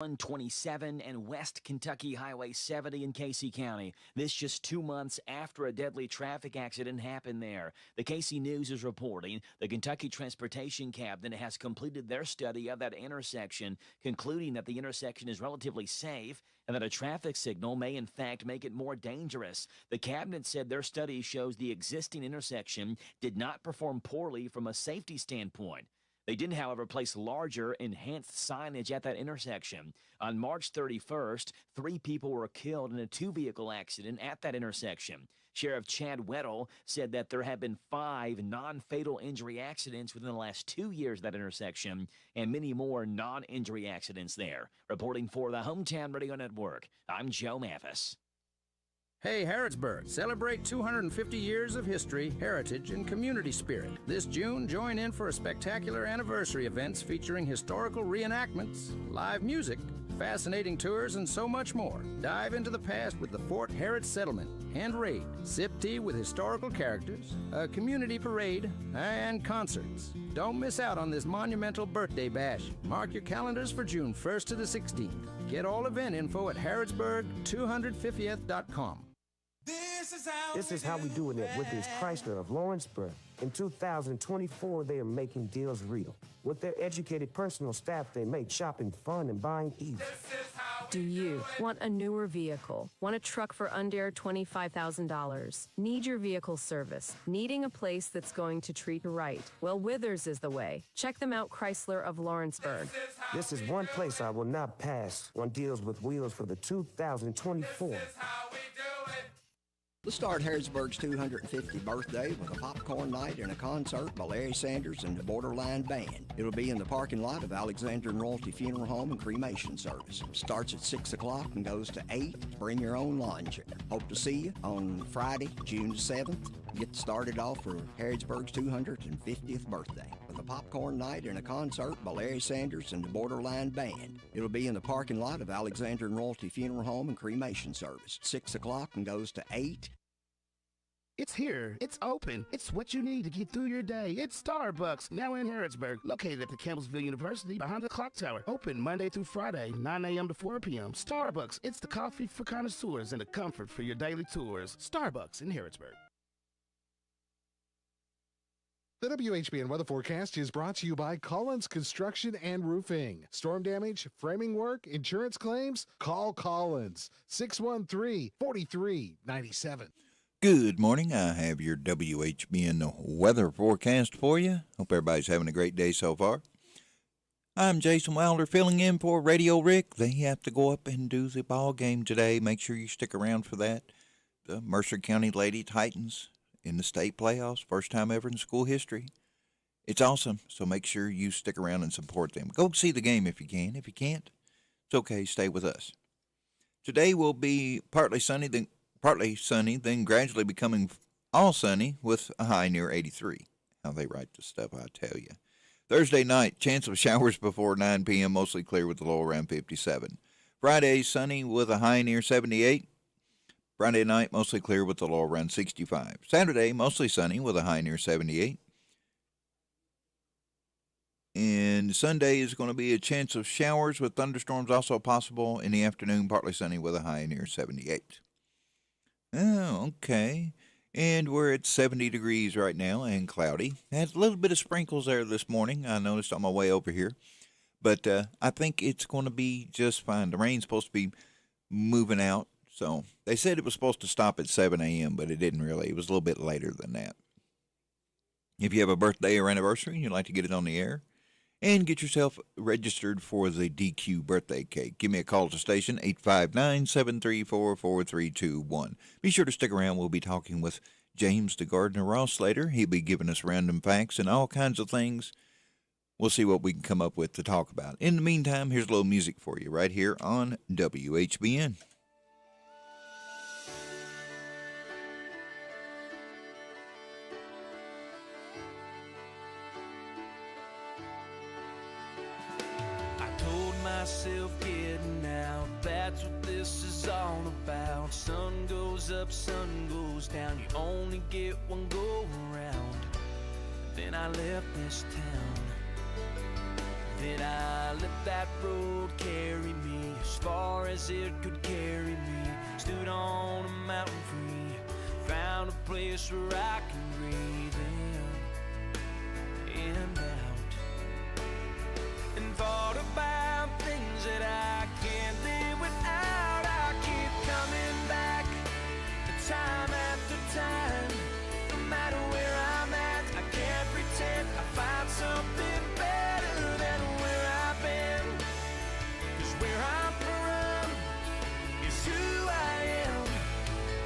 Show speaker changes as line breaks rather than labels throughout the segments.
127 and West Kentucky Highway 70 in Casey County. This just 2 months after a deadly traffic accident happened there. The Casey News is reporting the Kentucky Transportation Cabinet has completed their study of that intersection, concluding that the intersection is relatively safe and that a traffic signal may in fact make it more dangerous. The cabinet said their study shows the existing intersection did not perform poorly from a safety standpoint. They did, however, place larger, enhanced signage at that intersection. On March 31st, 3 people were killed in a 2-vehicle accident at that intersection. Sheriff Chad Weddle said that there have been 5 non-fatal injury accidents within the last 2 years at that intersection and many more non-injury accidents there. Reporting for the Hometown Radio Network, I'm Joe Mathis.
Hey, Harrodsburg, celebrate 250 years of history, heritage, and community spirit. This June, join in for a spectacular anniversary events featuring historical reenactments, live music, fascinating tours, and so much more. Dive into the past with the Fort Harrods Settlement and Raid, sip tea with historical characters, a community parade, and concerts. Don't miss out on this monumental birthday bash. Mark your calendars for June 1st to the 16th. Get all event info at harrodsburg250th.com.
This is how we doing it with this Chrysler of Lawrenceburg. In 2024, they are making deals real. With their educated personal staff, they make shopping fun and buying easy.
Do you want a newer vehicle? Want a truck for under $25,000? Need your vehicle service? Needing a place that's going to treat you right? Well, Withers is the way. Check them out, Chrysler of Lawrenceburg.
This is one place I will not pass on deals with wheels for the 2024.
Let's start Harrodsburg's 250th birthday with a popcorn night and a concert by Larry Sanders and the Borderline Band. It'll be in the parking lot of Alexander and Royalty Funeral Home and Cremation Service. Starts at 6 o'clock and goes to 8. Bring your own lawn chair. Hope to see you on Friday, June 7th. Get started off for Harrodsburg's 250th birthday with a popcorn night and a concert by Larry Sanders and the Borderline Band. It'll be in the parking lot of Alexander and Royalty Funeral Home and Cremation Service. 6 o'clock and goes to 8.
It's here. It's open. It's what you need to get through your day. It's Starbucks, now in Harrodsburg, located at the Campbellsville University behind the clock tower. Open Monday through Friday, 9 a.m. to 4 p.m. Starbucks, it's the coffee for connoisseurs and the comfort for your daily tours. Starbucks in Harrodsburg.
The WHBN weather forecast is brought to you by Collins Construction and Roofing. Storm damage, framing work, insurance claims? Call Collins, 613-4397.
Good morning. I have your WHBN weather forecast for you. Hope everybody's having a great day so far. I'm Jason Wilder filling in for Radio Rick. They have to go up and do the ball game today. Make sure you stick around for that. The Mercer County Lady Titans in the state playoffs, first time ever in school history. It's awesome, so make sure you stick around and support them. Go see the game if you can. If you can't, it's okay. Stay with us. Today will be partly sunny, then gradually becoming all sunny with a high near 83. How they write this stuff, I tell you. Thursday night, chance of showers before 9 p.m., mostly clear with a low around 57. Friday, sunny with a high near 78. Friday night, mostly clear with a low around 65. Saturday, mostly sunny with a high near 78. And Sunday is going to be a chance of showers with thunderstorms also possible in the afternoon, partly sunny with a high near 78. Oh, okay. And we're at 70 degrees right now and cloudy. Had a little bit of sprinkles there this morning, I noticed on my way over here. But I think it's going to be just fine. The rain's supposed to be moving out. So they said it was supposed to stop at 7 a.m., but it didn't really. It was a little bit later than that. If you have a birthday or anniversary and you'd like to get it on the air, and get yourself registered for the DQ birthday cake, give me a call at the station, 859-734-4321. Be sure to stick around. We'll be talking with James the Gardener Ross later. He'll be giving us random facts and all kinds of things. We'll see what we can come up with to talk about. In the meantime, here's a little music for you right here on WHBN.
Myself getting out, that's what this is all about. Sun goes up, sun goes down, you only get one go around. Then I left this town, Then I let that road carry me as far as it could carry me. Stood on a mountain free, found a place where I can breathe in and out, and thought about things that I can't live without. I keep coming back, time after time. No matter where I'm at, I can't pretend. I find something better than where I've been. 'Cause where I'm from is who I am.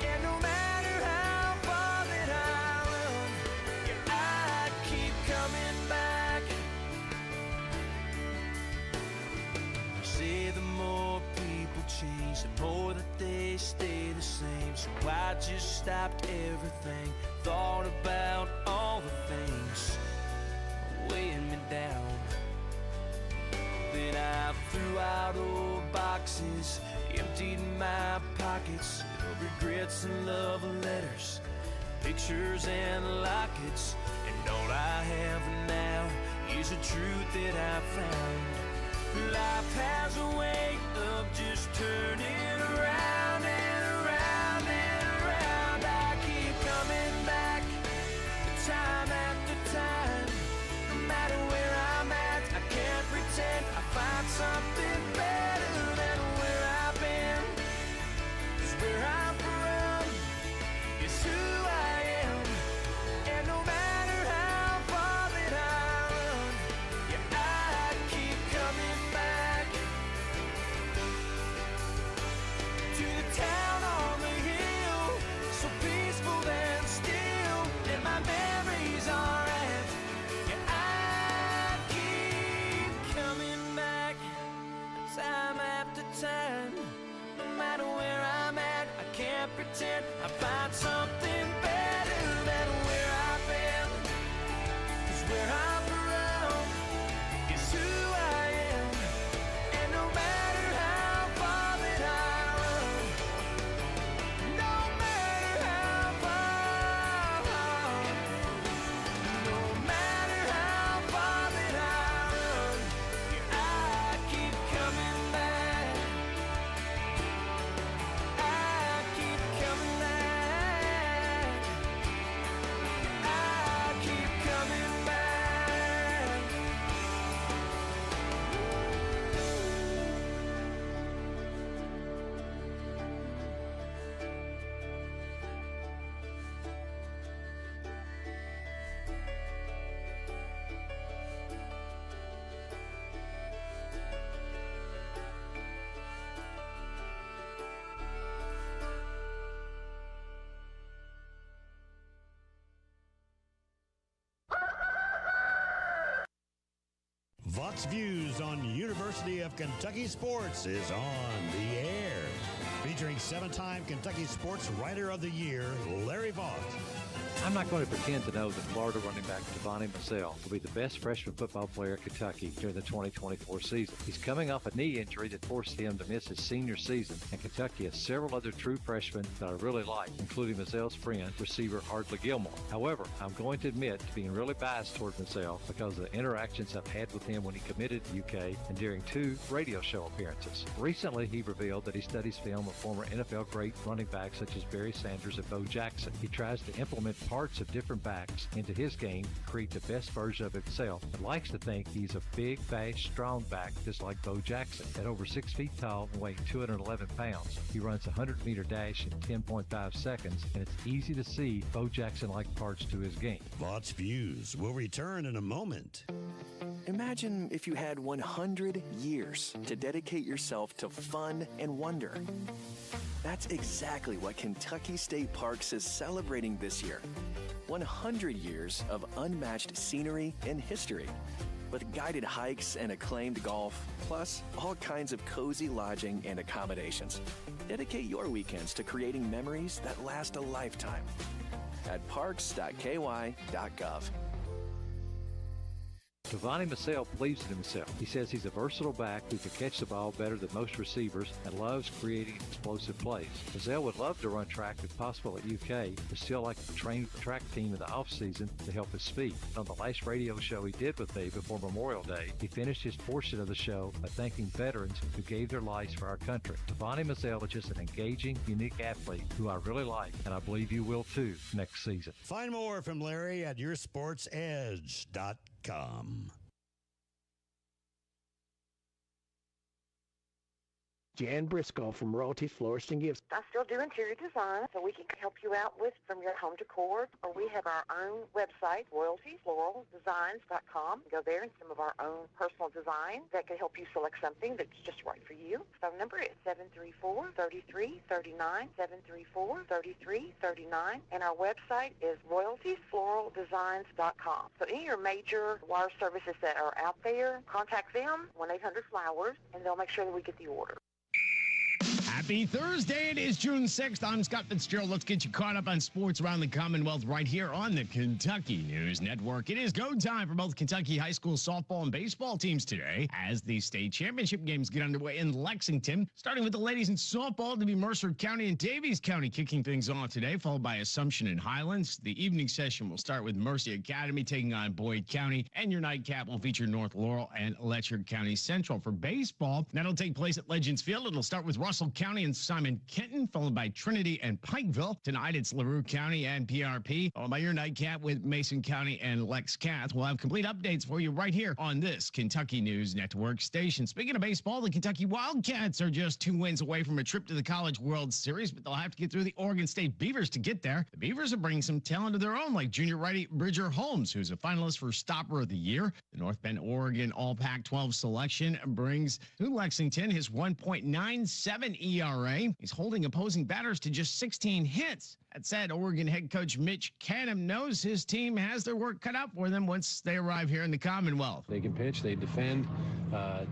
And no matter how far that I run, yeah, I keep coming back. They say the more people change, the more that they stay the same. So I just stopped everything, thought about all the things weighing me down. Then I threw out old boxes, emptied my pockets of regrets and love letters, pictures and lockets. And all I have now is a truth that I found. Life has a way of just turning around and around and around. I keep coming back, time after time. No matter where I'm at, I can't pretend. I find something better than where I've been. 'Cause where I'm from is who I am. And no matter how far that I run, yeah, I keep coming back to the town on the hill, so peaceful and still, and my memories are at. Yeah, I keep coming back, time after time. No matter where I'm at, I can't pretend. I find something better than where I've been. 'Cause where I'm from is who I am. And no matter how far that I run, no matter how far, no matter how far that I run, yeah, I keep coming back. I keep coming back. I keep coming back.
Vox Views on University of Kentucky Sports is on the air. Featuring 7-time Kentucky Sports Writer of the Year, Larry Vaught.
I'm not going to pretend to know that Florida running back Devontae Massell will be the best freshman football player at Kentucky during the 2024 season. He's coming off a knee injury that forced him to miss his senior season, and Kentucky has several other true freshmen that I really like, including Massell's friend, receiver Hardley Gilmore. However, I'm going to admit to being really biased toward Massell because of the interactions I've had with him when he committed to UK and during 2 radio show appearances. Recently, he revealed that he studies film of former NFL great running backs such as Barry Sanders and Bo Jackson. He tries to implement parts of different backs into his game to create the best version of himself, and likes to think he's a big, fast, strong back just like Bo Jackson. At over 6 feet tall and weighing 211 pounds, he runs a 100-meter dash in 10.5 seconds, and it's easy to see Bo Jackson-like parts to his game.
Vox Views will return in a moment.
Imagine if you had 100 years to dedicate yourself to fun and wonder. That's exactly what Kentucky State Parks is celebrating this year. 100 years of unmatched scenery and history, with guided hikes and acclaimed golf, plus all kinds of cozy lodging and accommodations. Dedicate your weekends to creating memories that last a lifetime at parks.ky.gov.
Devontae Massell believes in himself. He says he's a versatile back who can catch the ball better than most receivers and loves creating explosive plays. Massell would love to run track if possible at UK, but still like to train with the track team in the off-season to help his speed. On the last radio show he did with me before Memorial Day, he finished his portion of the show by thanking veterans who gave their lives for our country. Devontae Massell is just an engaging, unique athlete who I really like, and I believe you will too next season.
Find more from Larry at yoursportsedge.com.
Jan Briscoe from Royalty Florist and Gifts.
I still do interior design, so we can help you out with from your home decor. Or we have our own website, royaltyfloraldesigns.com. Go there and some of our own personal designs that can help you select something that's just right for you. Phone number is 734-3339, 734-3339. And our website is royaltyfloraldesigns.com. So any of your major wire services that are out there, contact them, 1-800-FLOWERS, and they'll make sure that we get the order.
Happy Thursday. It is June 6th. I'm Scott Fitzgerald. Let's get you caught up on sports around the Commonwealth right here on the Kentucky News Network. It is go time for both Kentucky high school softball and baseball teams today as the state championship games get underway in Lexington. Starting with the ladies in softball, to be Mercer County and Davies County kicking things off today, followed by Assumption and Highlands. The evening session will start with Mercy Academy taking on Boyd County, and your nightcap will feature North Laurel and Letcher County Central. For baseball, that'll take place at Legends Field. It'll start with Russell County and Simon Kenton, followed by Trinity and Pikeville. Tonight, it's LaRue County and PRP, followed by your nightcap with Mason County and Lex Cath. We'll have complete updates for you right here on this Kentucky News Network station. Speaking of baseball, the Kentucky Wildcats are just 2 wins away from a trip to the College World Series, but they'll have to get through the Oregon State Beavers to get there. The Beavers are bringing some talent of their own, like junior righty Bridger Holmes, who's a finalist for Stopper of the Year. The North Bend, Oregon All-Pac-12 selection brings to Lexington his 1.97 ERA. He's holding opposing batters to just 16 hits. That said, Oregon head coach Mitch Canham knows his team has their work cut out for them once they arrive here in the Commonwealth.
They can pitch, they defend,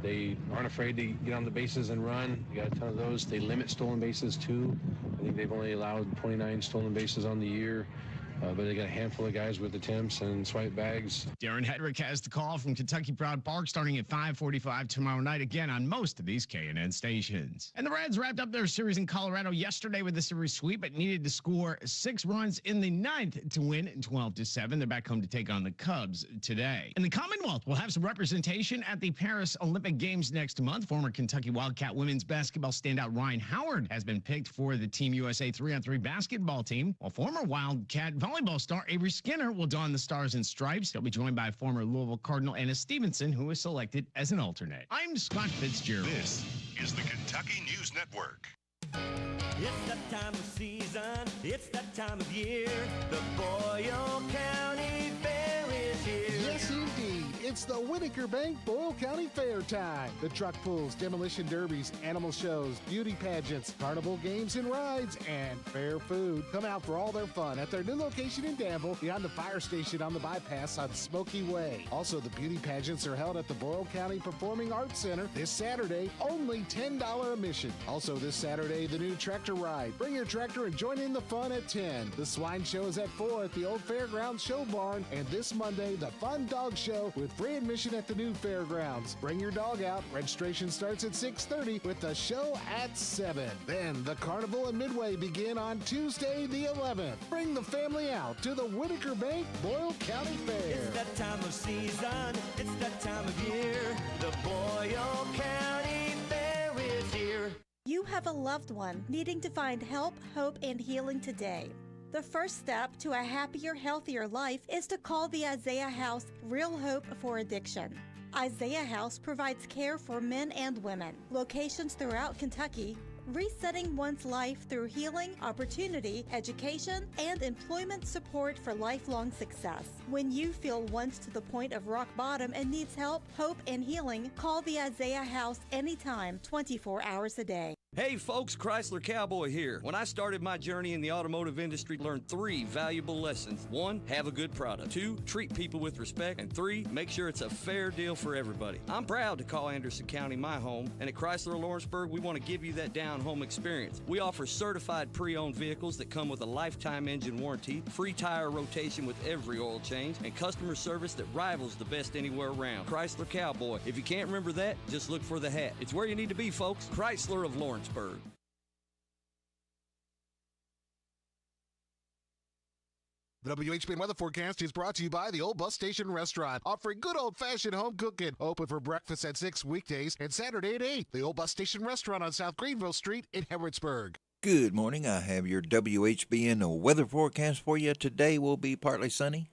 they aren't afraid to get on the bases and run. You got a ton of those. They limit stolen bases too. I think they've only allowed 29 stolen bases on the year. But they got a handful of guys with attempts and swipe bags.
Darren Hedrick has the call from Kentucky Proud Park starting at 5:45 tomorrow night, again on most of these KNN stations. And the Reds wrapped up their series in Colorado yesterday with a series sweep, but needed to score 6 runs in the 9th to win 12-7. They're back home to take on the Cubs today. And the Commonwealth will have some representation at the Paris Olympic Games next month. Former Kentucky Wildcat women's basketball standout Ryan Howard has been picked for the Team USA 3-on-3 basketball team, while former Wildcat volleyball star Avery Skinner will don the Stars and Stripes. He'll be joined by former Louisville Cardinal Anna Stevenson, who was selected as an alternate. I'm Scott Fitzgerald.
This is the Kentucky News Network.
It's that time of season, it's that time of year. The Boyle County Fair is here.
Yes, indeed. It's the Whitaker Bank Boyle County Fair time. The truck pulls, demolition derbies, animal shows, beauty pageants, carnival games and rides, and fair food. Come out for all their fun at their new location in Danville, beyond the fire station on the bypass on Smoky Way. Also, the beauty pageants are held at the Boyle County Performing Arts Center this Saturday, only $10 admission. Also this Saturday, the new tractor ride. Bring your tractor and join in the fun at 10. The swine show is at 4 at the old fairgrounds show barn, and this Monday, the fun dog show with free admission at the new fairgrounds. Bring your dog out. Registration starts at 6:30 with the show at 7. Then the carnival and midway begin on Tuesday the 11th. Bring the family out to the Whitaker Bank Boyle County Fair.
It's that time of season, it's that time of year. The Boyle County Fair is here.
You have a loved one needing to find help, hope, and healing today. The first step to a happier, healthier life is to call the Isaiah House Real Hope for Addiction. Isaiah House provides care for men and women. Locations throughout Kentucky, resetting one's life through healing, opportunity, education, and employment support for lifelong success. When you feel once to the point of rock bottom and needs help, hope, and healing, call the Isaiah House anytime, 24 hours a day.
Hey folks, Chrysler Cowboy here. When I started my journey in the automotive industry, I learned 3 valuable lessons. 1, have a good product. 2, treat people with respect. And 3, make sure it's a fair deal for everybody. I'm proud to call Anderson County my home, and at Chrysler Lawrenceburg, we want to give you that down home experience. We offer certified pre-owned vehicles that come with a lifetime engine warranty, free tire rotation with every oil change, and customer service that rivals the best anywhere around. Chrysler Cowboy. If you can't remember that, just look for the hat. It's where you need to be, folks. Chrysler of Lawrenceburg.
The WHBN weather forecast is brought to you by the Old Bus Station Restaurant, offering good old-fashioned home cooking. Open for breakfast at 6 weekdays and Saturday at 8. The Old Bus Station Restaurant on South Greenville Street in Harrodsburg.
Good morning. I have your WHBN weather forecast for you. Today will be partly sunny,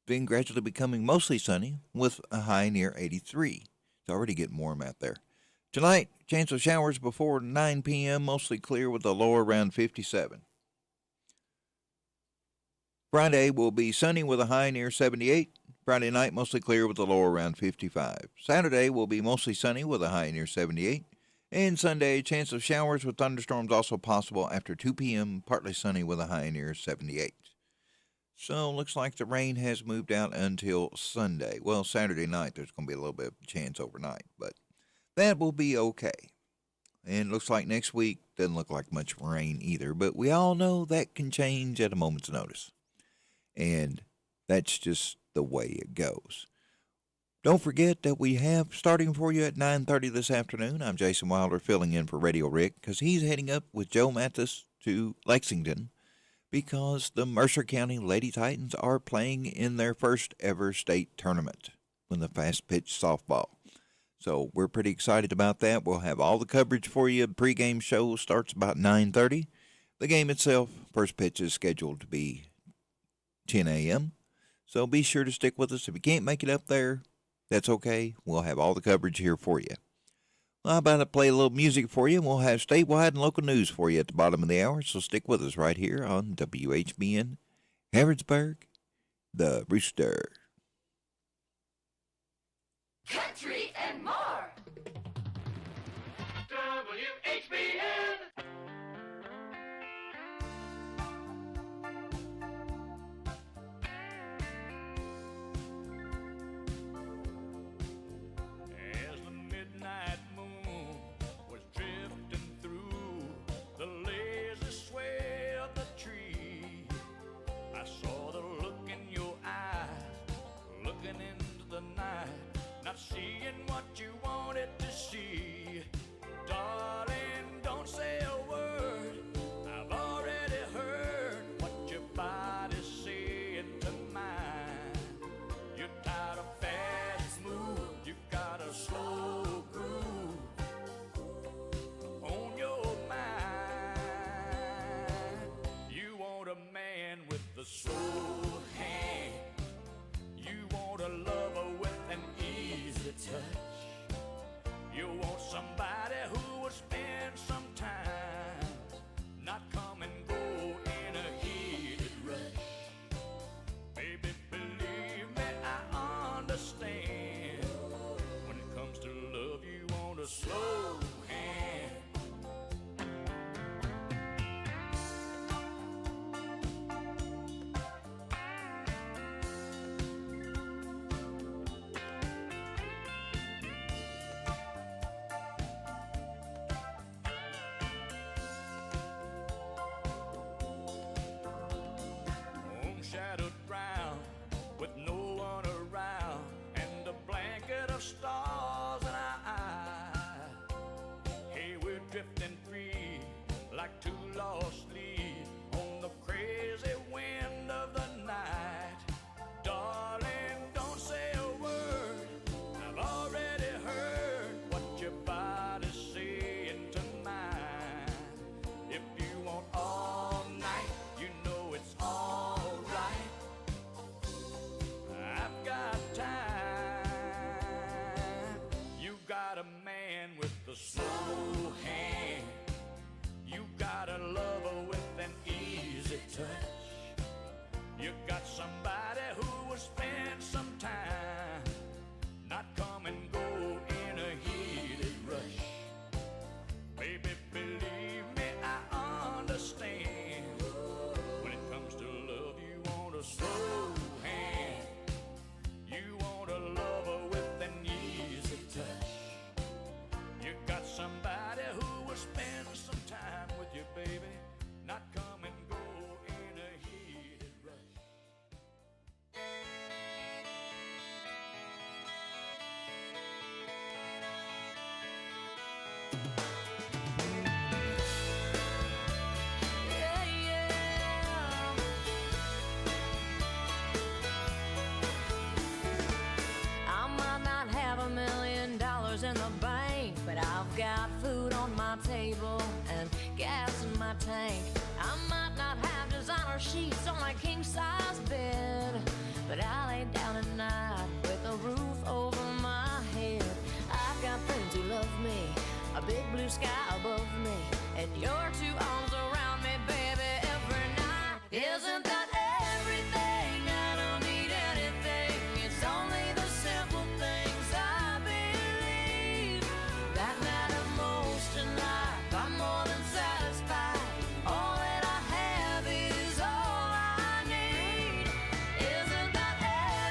then gradually becoming mostly sunny with a high near 83. It's already getting warm out there. Tonight, chance of showers before 9 p.m., mostly clear with a low around 57. Friday will be sunny with a high near 78. Friday night, mostly clear with a low around 55. Saturday will be mostly sunny with a high near 78. And Sunday, chance of showers with thunderstorms also possible after 2 p.m., partly sunny with a high near 78. So looks like the rain has moved out until Sunday. Well, Saturday night, there's going to be a little bit of chance overnight, but that will be okay. And it looks like next week doesn't look like much rain either, but we all know that can change at a moment's notice. And that's just the way it goes. Don't forget that we have starting for you at 9:30 this afternoon. I'm Jason Wilder filling in for Radio Rick because he's heading up with Joe Mathis to Lexington because the Mercer County Lady Titans are playing in their first ever state tournament in the fast pitch softball. So we're pretty excited about that. We'll have all the coverage for you. Pre-game show starts about 9:30. The game itself, first pitch is scheduled to be 10 a.m. So be sure to stick with us. If you can't make it up there, that's okay. We'll have all the coverage here for you. Well, how about I play a little music for you, and we'll have statewide and local news for you at the bottom of the hour. So stick with us right here on WHBN Harrodsburg, the Rooster.
Country and more. WHBN. As the midnight moon was drifting through the lazy sway of the tree, I saw the look in your eyes, looking into the night, not seeing what you wanted to see. Darling, don't say a word, I've already heard what your body's saying to mine. You're tired of fast moves, you got a slow groove on your mind. You want a man with a slow hand, you want a lover with an easy touch.
I've got food on my table and gas in my tank. I might not have designer sheets on my king-size bed, but I lay down at night with a roof over my head. I've got friends who love me, a big blue sky above me, and your two arms around me, baby, every night. Isn't that everything? I don't need anything. It's only the simple things I believe that matter most in life. I'm more than satisfied. All that I have is all I need. Isn't that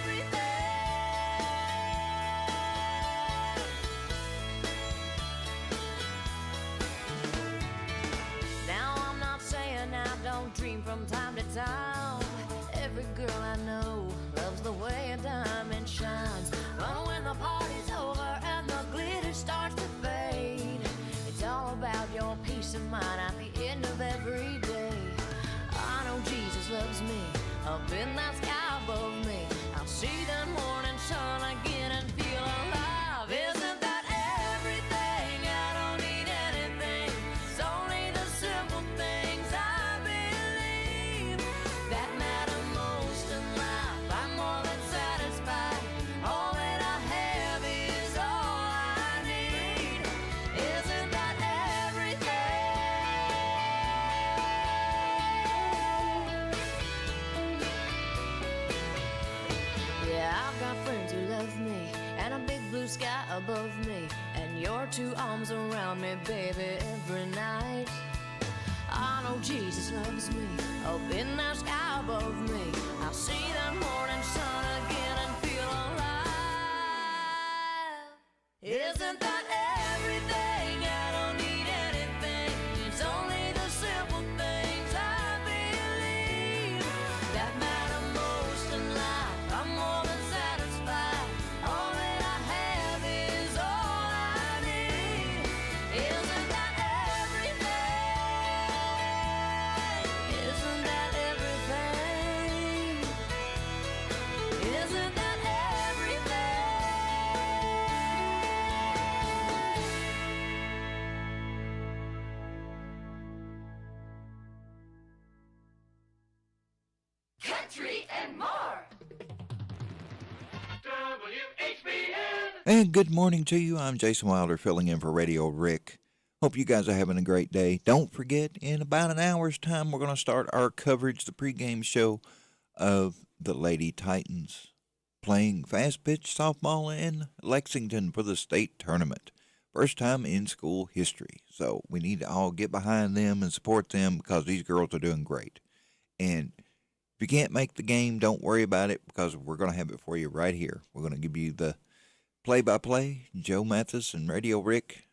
everything? Now I'm not saying I don't dream from time to time. Every girl I know loves the way a diamond shines. But when the party's over and the glitter starts to fade, it's all about your peace of mind at the end of every day. I know Jesus loves me up in that sky above me. I'll see that morning sun again and feel alive. Isn't that everything? I don't need anything. It's only the simple things I believe that matter most in life. I'm more than satisfied. All that I have is all I need. Isn't that everything? Yeah, I've got friends who love me and a big blue sky above me, and your two arms around me, baby, every night. I know Jesus loves me up in that sky above me. I'll see that morning sun again and feel alive. Isn't that everything? I don't need anything. It's only the simple things I believe that matter most in life. I'm more than satisfied. All that I have is all I need. Isn't that everything? Isn't that everything? Isn't that everything? Country and more. WHBN.
And good morning to you. I'm Jason Wilder filling in for Radio Rick. Hope you guys are having a great day. Don't forget, in about an hour's time, we're going to start our coverage, the pregame show of the Lady Titans playing fast pitch softball in Lexington for the state tournament. First time in school history. So we need to all get behind them and support them because these girls are doing great. And if you can't make the game, don't worry about it because we're going to have it for you right here. We're going to give you the play-by-play. Joe Mathis and Radio Rick.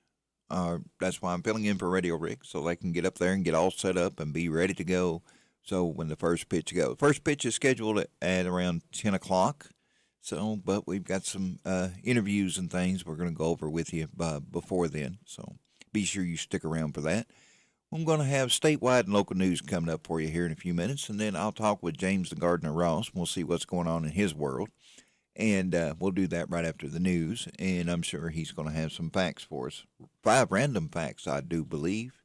That's why I'm filling in for Radio Rick, so they can get up there and get all set up and be ready to go. So when the first pitch goes. First pitch is scheduled at around 10 o'clock. So, but we've got some interviews and things we're going to go over with you before then. So be sure you stick around for that. I'm going to have statewide and local news coming up for you here in a few minutes, and then I'll talk with James the Gardener Ross. We'll see what's going on in his world, and we'll do that right after the news, and I'm sure he's going to have some facts for us. 5 random facts, I do believe,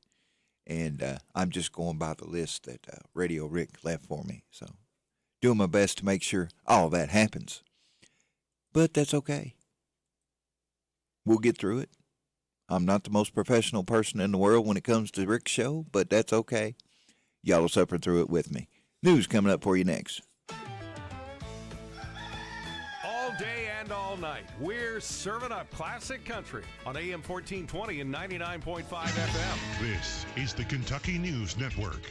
and I'm just going by the list that Radio Rick left for me, so doing my best to make sure all that happens. But that's okay. We'll get through it. I'm not the most professional person in the world when it comes to Rick's show, but that's okay. Y'all will suffer through it with me. News coming up for you next.
All day and all night, we're serving up classic country on AM 1420 and 99.5 FM.
This is the Kentucky News Network.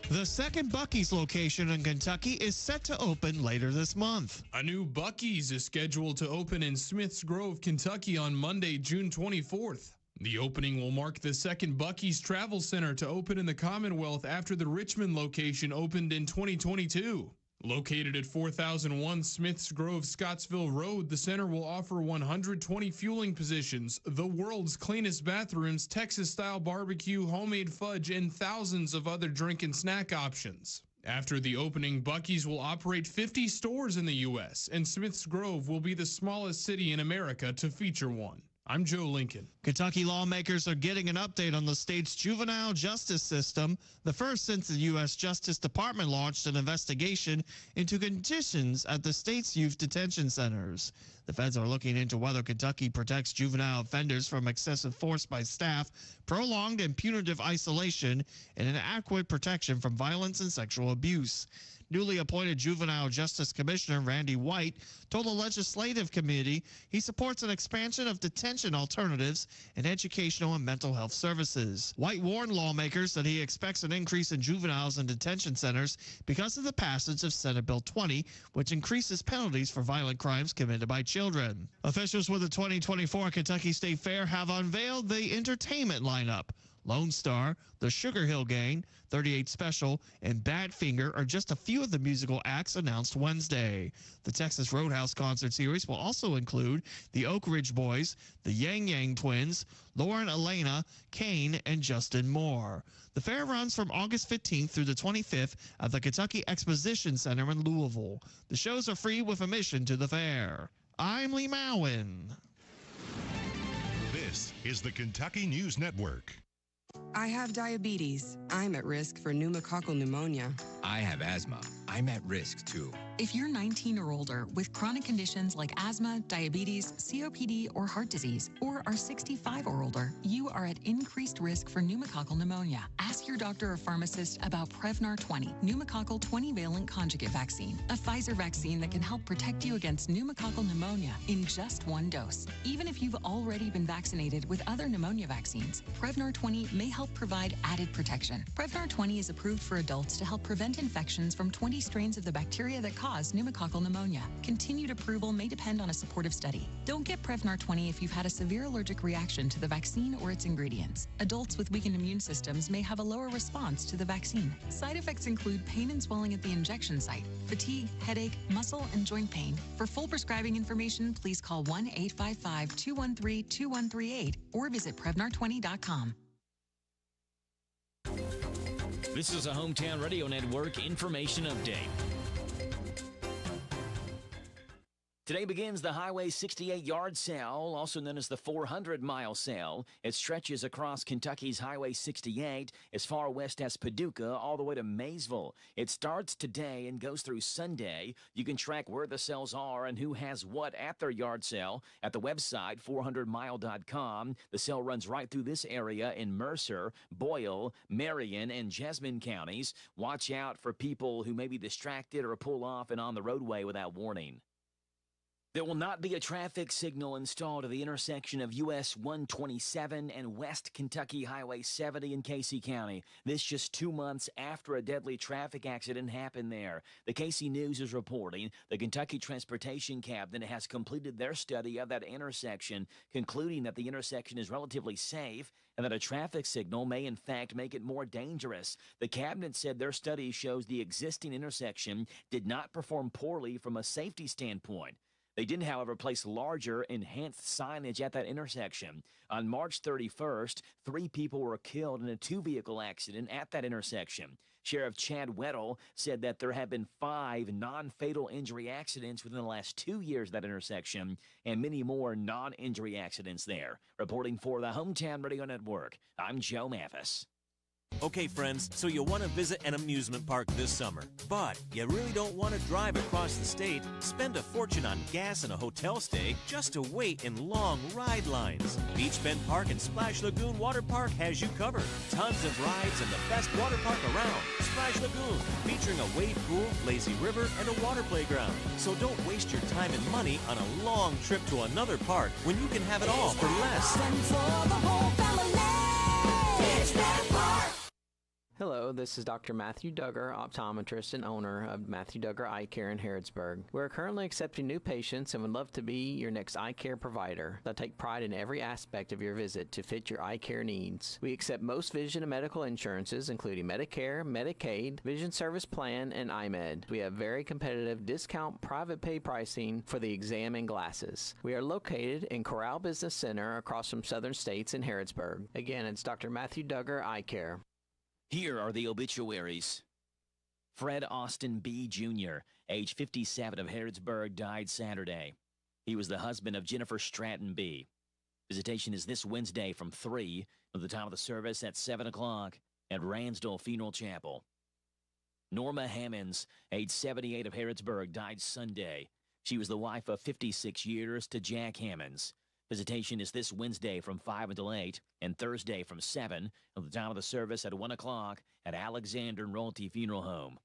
The second Buc-ee's location in Kentucky is set to open later this month.
A new Buc-ee's is scheduled to open in Smiths Grove, Kentucky on Monday, June 24th. The opening will mark the second Buc-ee's Travel Center to open in the Commonwealth after the Richmond location opened in 2022. Located at 4001 Smiths Grove, Scottsville Road, the center will offer 120 fueling positions, the world's cleanest bathrooms, Texas-style barbecue, homemade fudge, and thousands of other drink and snack options. After the opening, Buc-ee's will operate 50 stores in the U.S., and Smiths Grove will be the smallest city in America to feature one. I'm Joe Lincoln.
Kentucky lawmakers are getting an update on the state's juvenile justice system, the first since the U.S. Justice Department launched an investigation into conditions at the state's youth detention centers. The feds are looking into whether Kentucky protects juvenile offenders from excessive force by staff, prolonged and punitive isolation, and inadequate protection from violence and sexual abuse. Newly appointed Juvenile Justice Commissioner Randy White told a legislative committee he supports an expansion of detention alternatives and educational and mental health services. White warned lawmakers that he expects an increase in juveniles in detention centers because of the passage of Senate Bill 20, which increases penalties for violent crimes committed by children. Officials with the 2024 Kentucky State Fair have unveiled the entertainment lineup. Lone Star, the Sugar Hill Gang, 38 Special, and Badfinger are just a few of the musical acts announced Wednesday. The Texas Roadhouse concert series will also include the Oak Ridge Boys, the Yang Yang Twins, Lauren Elena, Kane, and Justin Moore. The fair runs from August 15th through the 25th at the Kentucky Exposition Center in Louisville. The shows are free with admission to the fair. I'm Lee Mowen.
This is the Kentucky News Network.
I have diabetes. I'm at risk for pneumococcal pneumonia.
I have asthma. I'm at risk too.
If you're 19 or older with chronic conditions like asthma, diabetes, COPD, or heart disease, or are 65 or older, you are at increased risk for pneumococcal pneumonia. Ask your doctor or pharmacist about Prevnar 20, pneumococcal 20-valent conjugate vaccine, a Pfizer vaccine that can help protect you against pneumococcal pneumonia in just one dose. Even if you've already been vaccinated with other pneumonia vaccines, Prevnar 20 may help provide added protection. Prevnar 20 is approved for adults to help prevent infections from 20 strains of the bacteria that cause pneumococcal pneumonia. Continued approval may depend on a supportive study. Don't get Prevnar 20 if you've had a severe allergic reaction to the vaccine or its ingredients. Adults with weakened immune systems may have a lower response to the vaccine. Side effects include pain and swelling at the injection site, fatigue, headache, muscle, and joint pain. For full prescribing information, please call 1-855-213-2138 or visit Prevnar20.com.
This is a Hometown Radio Network information update. Today begins the Highway 68 yard sale, also known as the 400-mile sale. It stretches across Kentucky's Highway 68 as far west as Paducah all the way to Maysville. It starts today and goes through Sunday. You can track where the sales are and who has what at their yard sale at the website 400mile.com. The sale runs right through this area in Mercer, Boyle, Marion, and Jessamine counties. Watch out for people who may be distracted or pull off and on the roadway without warning. There will not be a traffic signal installed at the intersection of US 127 and West Kentucky Highway 70 in Casey County. This just 2 months after a deadly traffic accident happened there. The Casey News is reporting the Kentucky Transportation Cabinet has completed their study of that intersection, concluding that the intersection is relatively safe and that a traffic signal may in fact make it more dangerous. The cabinet said their study shows the existing intersection did not perform poorly from a safety standpoint. They did, however, place larger, enhanced signage at that intersection. On March 31st, 3 people were killed in a 2-vehicle accident at that intersection. Sheriff Chad Weddle said that there have been 5 non-fatal injury accidents within the last 2 years at that intersection and many more non-injury accidents there. Reporting for the Hometown Radio Network, I'm Joe Mathis.
Okay, friends, so you want to visit an amusement park this summer, but you really don't want to drive across the state, spend a fortune on gas and a hotel stay just to wait in long ride lines. Beach Bend Park and Splash Lagoon Water Park has you covered. Tons of rides and the best water park around. Splash Lagoon, featuring a wave pool, lazy river, and a water playground. So don't waste your time and money on a long trip to another park when you can have it all for less.
Hello, this is Dr. Matthew Duggar, optometrist and owner of Matthew Duggar Eye Care in Harrodsburg. We're currently accepting new patients and would love to be your next eye care provider. I take pride in every aspect of your visit to fit your eye care needs. We accept most vision and medical insurances, including Medicare, Medicaid, Vision Service Plan, and iMed. We have very competitive discount private pay pricing for the exam and glasses. We are located in Corral Business Center across from Southern States in Harrodsburg. Again, it's Dr. Matthew Duggar Eye Care.
Here are the obituaries. Fred Austin B. Jr., age 57, of Harrodsburg, died Saturday. He was the husband of Jennifer Stratton B. Visitation is this Wednesday from 3 to the time of the service at 7 o'clock at Ransdell Funeral Chapel. Norma Hammonds, age 78 of Harrodsburg, died Sunday. She was the wife of 56 years to Jack Hammonds. Visitation is this Wednesday from 5 until 8 and Thursday from 7 at the time of the service at 1 o'clock at Alexander and Royalty Funeral Home.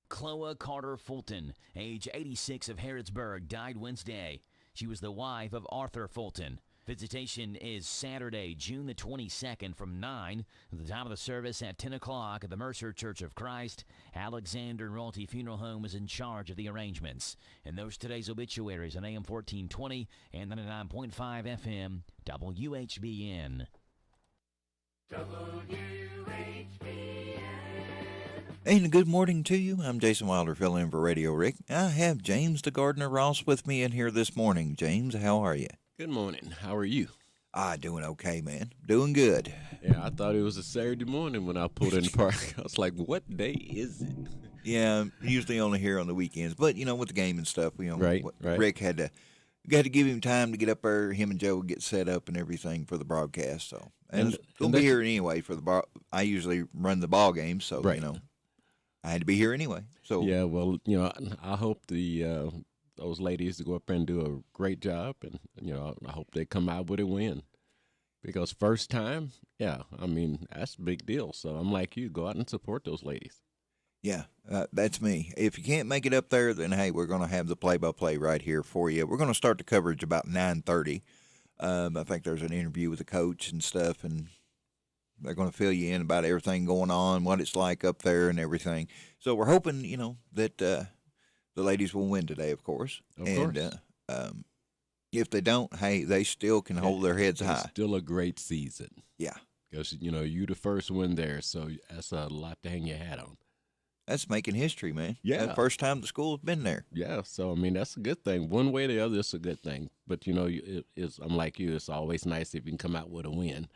Chloe Carter Fulton, age 86 of Harrodsburg, died Wednesday. She was the wife of Arthur Fulton. Visitation is Saturday, June the 22nd from 9 at the time of the service at 10 o'clock at the Mercer Church of Christ. Alexander and Royalty Funeral Home is in charge of the arrangements. And those today's obituaries on AM 1420 and 99.5 FM, WHBN.
And a good morning to you. I'm Jason Wilder, filling in for Radio Rick. I have James the Gardener Ross with me in here this morning. James, how are you?
Good morning. How are you?
Doing okay, man. Doing good.
Yeah, I thought it was a Saturday morning when I pulled in the park. I was like, what day is it?
Yeah, usually only here on the weekends. But, with the game and stuff,
right.
Rick had to give him time to get up there. Him and Joe would get set up and everything for the broadcast. So, and we'll be here anyway for the I usually run the ball game, so, I had to be here anyway. So
yeah, well, I hope those ladies to go up there and do a great job, and I hope they come out with a win, because first time, that's a big deal. So I'm like you, go out and support those ladies.
Yeah, that's me. If you can't make it up there, then hey, we're going to have the play-by-play right here for you. We're going to start the coverage about 9:30. I think there's an interview with the coach and stuff, and they're going to fill you in about everything going on, what it's like up there and everything. So we're hoping, that the ladies will win today, of course.
Of course.
If they don't, hey, they still can hold their heads high.
It's still a great season.
Yeah.
Because, you the first one there, so that's a lot to hang your hat on.
That's making history, man.
Yeah.
That's the first time the school's been there.
Yeah, so, that's a good thing. One way or the other, it's a good thing. But, I'm like you, it's always nice if you can come out with a win.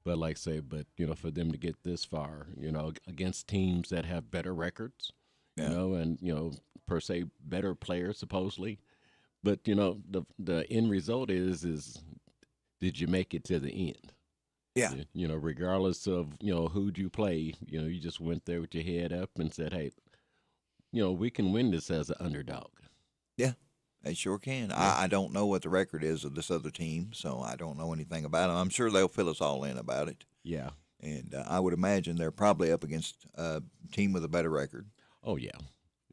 But like I say, for them to get this far, against teams that have better records, and, per se, better players, supposedly. But, the end result is did you make it to the end?
Yeah.
Regardless of, who'd you play, you just went there with your head up and said, hey, we can win this as an underdog.
Yeah. They sure can. Yeah. I don't know what the record is of this other team, so I don't know anything about them. I'm sure they'll fill us all in about it.
Yeah.
And I would imagine they're probably up against a team with a better record.
Oh, yeah.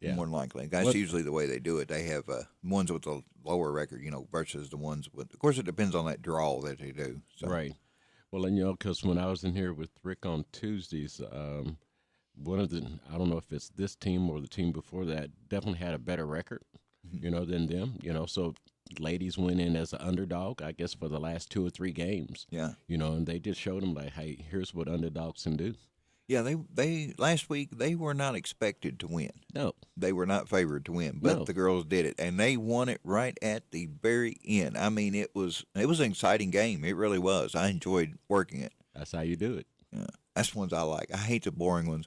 Yeah.
More than likely. That's usually the way they do it. They have ones with a lower record, versus the ones with – of course, it depends on that draw that they do. So.
Right. Well, and, because when I was in here with Rick on Tuesdays, one of the – I don't know if it's this team or the team before that – definitely had a better record. Than them, so ladies went in as an underdog, I guess, for the last 2 or 3 games.
Yeah.
And they just showed them, like, hey, here's what underdogs can do.
Yeah, they last week, they were not expected to win.
No.
They were not favored to win, but the girls did it, and they won it right at the very end. I mean, it was an exciting game. It really was. I enjoyed working it.
That's how you do it.
Yeah, that's the ones I like. I hate the boring ones.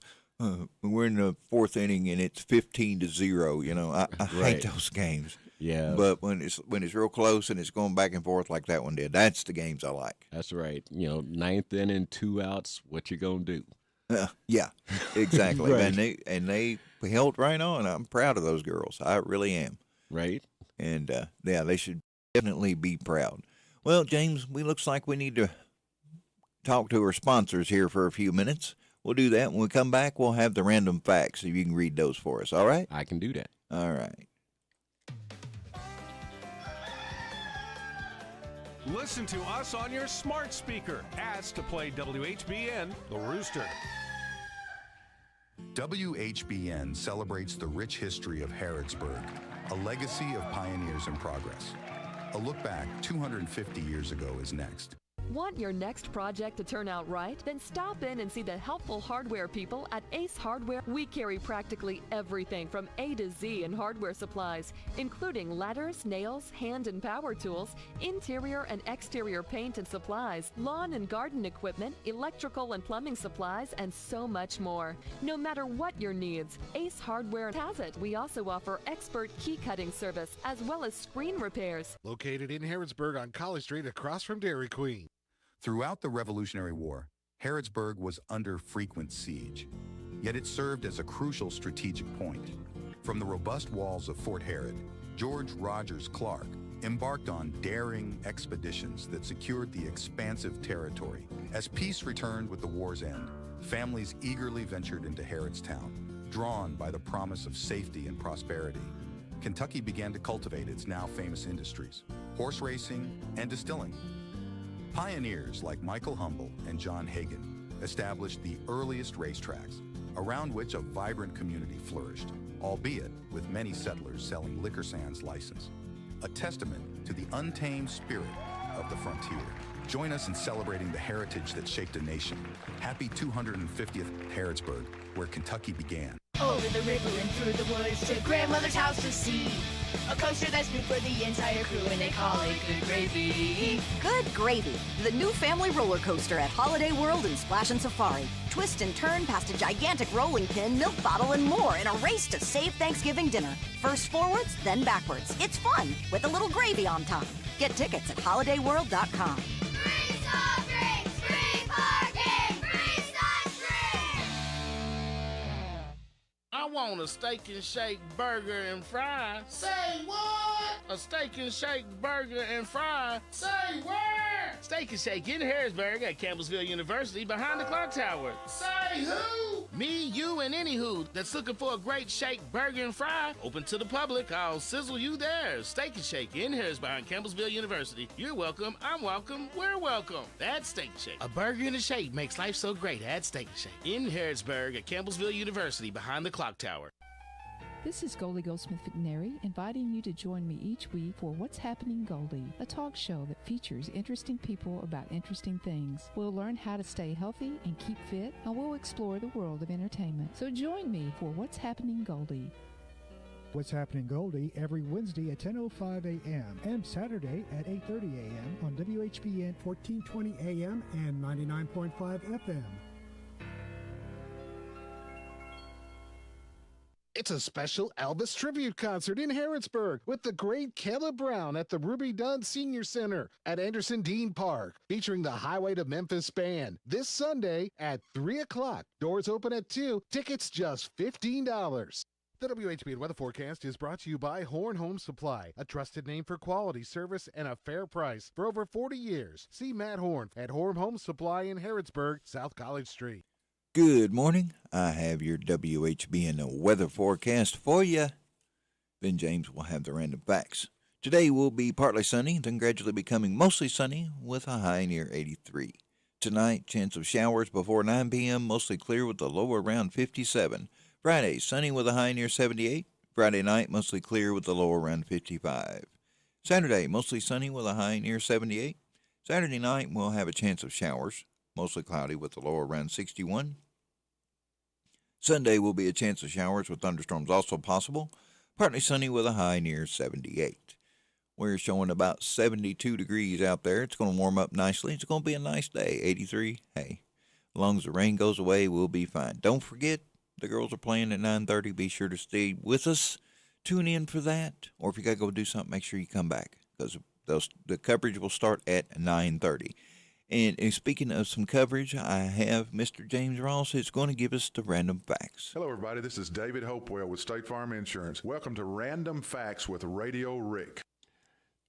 We're in the 4th inning and it's 15-0. I hate those games.
Yeah.
But when it's real close and it's going back and forth like that one did, that's the games I like.
That's right. 9th inning, 2 outs. What you gonna do?
Yeah, exactly.
Right.
And they held right on. I'm proud of those girls. I really am.
Right.
And they should definitely be proud. Well, James, looks like we need to talk to our sponsors here for a few minutes. We'll do that. When we come back, we'll have the random facts, if you can read those for us. All right?
I can do that.
All right.
Listen to us on your smart speaker. Ask to play WHBN, The Rooster.
WHBN celebrates the rich history of Harrodsburg, a legacy of pioneers and progress. A look back 250 years ago is next.
Want your next project to turn out right? Then stop in and see the helpful hardware people at Ace Hardware. We carry practically everything from A to Z in hardware supplies, including ladders, nails, hand and power tools, interior and exterior paint and supplies, lawn and garden equipment, electrical and plumbing supplies, and so much more. No matter what your needs, Ace Hardware has it. We also offer expert key cutting service as well as screen repairs.
Located in Harrodsburg on College Street across from Dairy Queen.
Throughout the Revolutionary War, Harrodsburg was under frequent siege, yet it served as a crucial strategic point. From the robust walls of Fort Harrod, George Rogers Clark embarked on daring expeditions that secured the expansive territory. As peace returned with the war's end, families eagerly ventured into Harrodstown, drawn by the promise of safety and prosperity. Kentucky began to cultivate its now famous industries, horse racing and distilling. Pioneers like Michael Humble and John Hagan established the earliest racetracks, around which a vibrant community flourished, albeit with many settlers selling liquor sans license, a testament to the untamed spirit of the frontier. Join us in celebrating the heritage that shaped a nation. Happy 250th Harrodsburg, where Kentucky began.
Over the river and through the woods to grandmother's house to see a coaster that's new for the entire crew, and they call it Good Gravy.
Good Gravy, the new family roller coaster at Holiday World and Splash and Safari. Twist and turn past a gigantic rolling pin, milk bottle, and more in a race to save Thanksgiving dinner. First forwards, then backwards. It's fun with a little gravy on top. Get tickets at holidayworld.com.
Free soft drinks, free parking, free sunscreen.
I want a steak and shake burger and fries.
Say what?
A steak and shake burger and fries.
Say where?
Steak and Shake in Harrisburg at Campbellsville University behind the clock tower.
Say who?
Me, you, and any who that's looking for a great shake, burger, and fry. Open to the public. I'll sizzle you there. Steak and Shake in Harrisburg behind Campbellsville University. You're welcome. I'm welcome. We're welcome. That's Steak and Shake. A burger and a shake makes life so great at Steak and Shake in Harrisburg at Campbellsville University behind the clock tower.
This is Goldie Goldsmith McNary, inviting you to join me each week for What's Happening Goldie, a talk show that features interesting people about interesting things. We'll learn how to stay healthy and keep fit, and we'll explore the world of entertainment. So join me for What's Happening Goldie.
What's Happening Goldie every Wednesday at 10:05 a.m. and Saturday at 8:30 a.m. on WHBN 1420 a.m. and 99.5 FM.
It's a special Elvis tribute concert in Harrodsburg with the great Caleb Brown at the Ruby Dunn Senior Center at Anderson Dean Park, featuring the Highway to Memphis Band this Sunday at 3 o'clock. Doors open at 2. Tickets just $15. The WHBN weather forecast is brought to you by Horn Home Supply, a trusted name for quality service and a fair price for over 40 years. See Matt Horn at Horn Home Supply in Harrodsburg, South College Street.
Good morning. I have your WHBN weather forecast for you. Then James will have the random facts. Today will be partly sunny, then gradually becoming mostly sunny with a high near 83. Tonight, chance of showers before 9 p.m., mostly clear with a low around 57. Friday, sunny with a high near 78. Friday night, mostly clear with a low around 55. Saturday, mostly sunny with a high near 78. Saturday night, we'll have a chance of showers, mostly cloudy with a low around 61. Sunday will be a chance of showers with thunderstorms also possible, partly sunny with a high near 78. We're showing about 72 degrees out there. It's going to warm up nicely. It's going to be a nice day, 83. Hey, as long as the rain goes away, we'll be fine. Don't forget, the girls are playing at 9:30. Be sure to stay with us. Tune in for that. Or if you got to go do something, make sure you come back because the coverage will start at 9:30. And speaking of some coverage, I have Mr. James Ross who's going to give us the random facts.
Hello, everybody. This is David Hopewell with State Farm Insurance. Welcome to Random Facts with Radio Rick.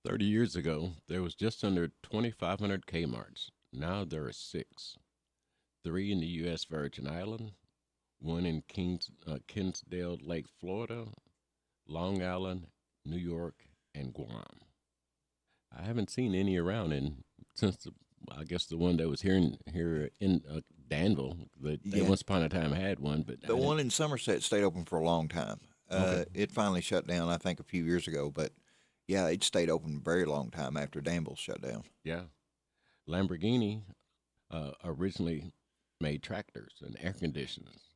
30 years ago, there was just under 2,500 Kmarts. Now there are 6. 3 in the U.S. Virgin Islands, 1 in Kinsdale Lake, Florida, Long Island, New York, and Guam. I haven't seen any around since I guess the one that was here in Danville. They once upon a time had one, but
the one in Somerset stayed open for a long time.
Okay.
It finally shut down, I think, a few years ago. But yeah, it stayed open a very long time after Danville shut down.
Yeah, Lamborghini originally made tractors and air conditioners